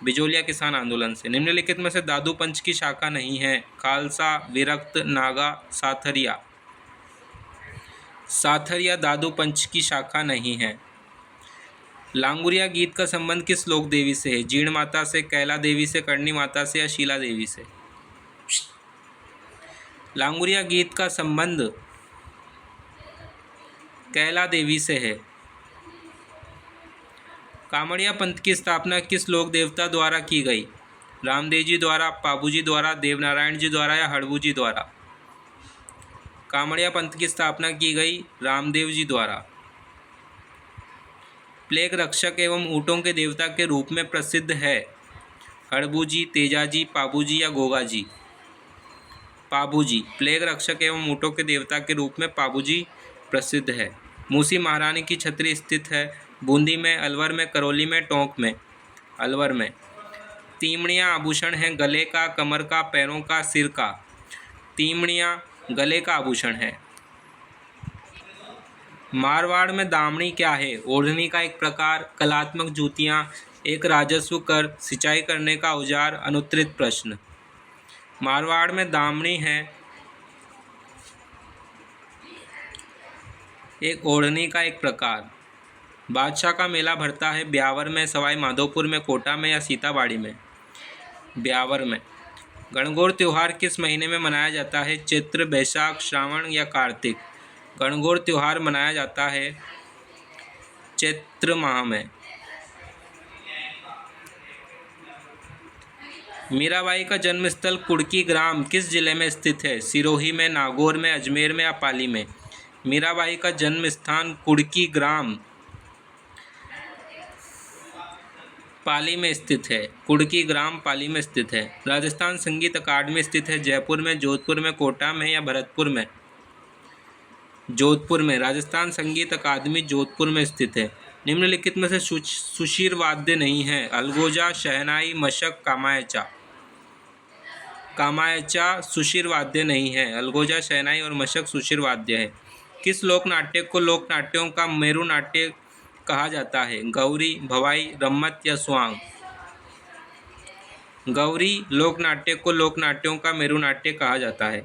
बिजोलिया किसान आंदोलन से। निम्नलिखित में से दादू पंच की शाखा नहीं है? खालसा, विरक्त, नागा, साथरिया। साथरिया दादू पंच की शाखा नहीं है। लांगुरिया गीत का संबंध किस लोक देवी से है? जीण माता से, कैला देवी से, करणी माता से या शीला देवी से? लांगुरिया गीत का संबंध कैला देवी से है। कामड़िया पंथ की स्थापना किस लोक देवता द्वारा की गई? रामदेव जी द्वारा, पाबू जी द्वारा, देवनारायण जी द्वारा या हड़बू जी द्वारा? कामड़िया पंथ की स्थापना की गई रामदेव जी द्वारा। प्लेग रक्षक एवं ऊँटों के देवता के रूप में प्रसिद्ध है? हड़बू जी, तेजा जी, पाबू जी या गोगा जी? पाबू जी। प्लेग रक्षक एवं ऊँटों के देवता के रूप में पाबू जी प्रसिद्ध है। मूसी महारानी की छतरी स्थित है? बूंदी में, अलवर में, करौली में, टोंक में? अलवर में। तीमड़ियाँ आभूषण हैं गले का, कमर का, पैरों का, सिर का? तीमड़ियाँ गले का आभूषण है। मारवाड़ में दामनी क्या है? ओढ़नी का एक प्रकार, कलात्मक जूतियाँ, एक राजस्व कर, सिंचाई करने का औजार? अनुत्तरित प्रश्न। मारवाड़ में दामनी है एक ओढ़नी का एक प्रकार। बादशाह का मेला भरता है ब्यावर में, सवाई माधोपुर में, कोटा में या सीताबाड़ी में? ब्यावर में। गणगौर त्यौहार किस महीने में मनाया जाता है? चैत्र, बैसाख, श्रावण या कार्तिक? गणगौर त्यौहार मनाया जाता है चैत्र माह में। मीराबाई का जन्मस्थल कुड़की ग्राम किस जिले में स्थित है? सिरोही में, नागौर में, अजमेर में या पाली में? मीराबाई का जन्म स्थान कुड़की ग्राम पाली में स्थित है। कुड़की ग्राम पाली में स्थित है। राजस्थान संगीत अकादमी स्थित है जयपुर में, जोधपुर में, कोटा में या भरतपुर में? जोधपुर में। राजस्थान संगीत अकादमी जोधपुर में स्थित है। निम्नलिखित में से सुशीर वाद्य नहीं है? अलगोजा, शहनाई, मशक, कामायचा? कामायचा सुशीर वाद्य नहीं है। अलगोजा, शहनाई और मशक सुशीर वाद्य है। किस लोक नाट्य को लोक नाट्यों का मेरु नाट्य कहा जाता है? गौरी, भवाई, रम्मत या स्वांग? गौरी लोक नाट्य को लोक नाट्यों का मेरु नाट्य कहा जाता है।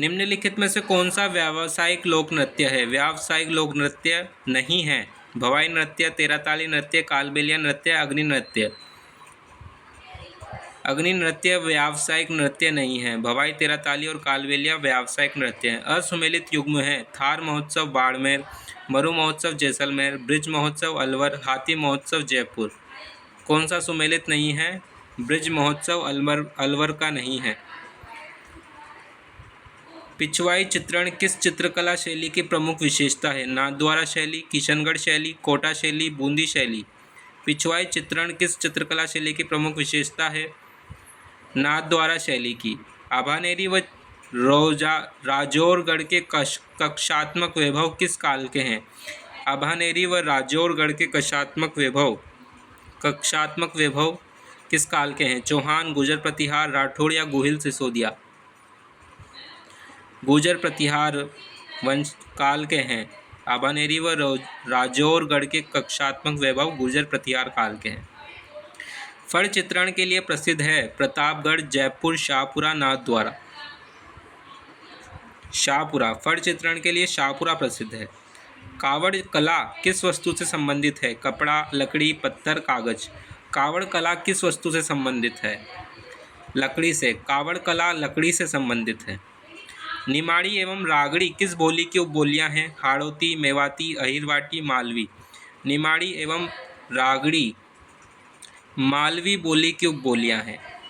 निम्नलिखित में से कौन सा व्यावसायिक लोक नृत्य है? व्यावसायिक लोक नृत्य नहीं है। भवाई नृत्य, तेराताली नृत्य, कालबेलिया नृत्य, अग्नि नृत्य? अग्नि नृत्य व्यावसायिक नृत्य नहीं है। भवाई, तेराताली और कालबेलिया व्यावसायिक नृत्य हैं। असुमेलित युग्म है थार महोत्सव बाड़मेर, मरु महोत्सव जैसलमेर, ब्रिज महोत्सव अलवर, हाथी महोत्सव जयपुर? कौन सा सुमेलित नहीं है? ब्रिज महोत्सव अलवर का नहीं है। पिछवाई चित्रण किस चित्रकला शैली की प्रमुख विशेषता है? नाथद्वारा शैली, किशनगढ़ शैली, कोटा शैली, बूंदी शैली? पिछवाई चित्रण किस चित्रकला शैली की प्रमुख विशेषता है? नाथद्वारा शैली की। आभानेरी व राजौरगढ़ के कक्षात्मक वैभव किस काल के हैं? आभानेरी व राजौरगढ़ के कक्षात्मक वैभव किस काल के हैं? चौहान, गुर्जर प्रतिहार, राठौड़ या गुहिल सिसोदिया? गुर्जर प्रतिहार वंश काल के हैं। आभानेरी व राजौरगढ़ के कक्षात्मक वैभव गुर्जर प्रतिहार काल के हैं। फड़ चित्रण के लिए प्रसिद्ध है प्रतापगढ़, जयपुर, शाहपुरा, नाथद्वारा? शाहपुरा। फड़ चित्रण के लिए शाहपुरा प्रसिद्ध है। कावड़ कला किस वस्तु से संबंधित है? कपड़ा, लकड़ी, पत्थर, कागज? कावड़ कला किस वस्तु से संबंधित है? लकड़ी से। कावड़ कला लकड़ी से संबंधित है। निमाड़ी एवं रागड़ी किस बोली की उपबोलियाँ हैं? हाड़ौती, मेवाती, अहिरवाटी, मालवी। निमाड़ी एवं रागड़ी मालवी बोली की उपबोलियाँ हैं।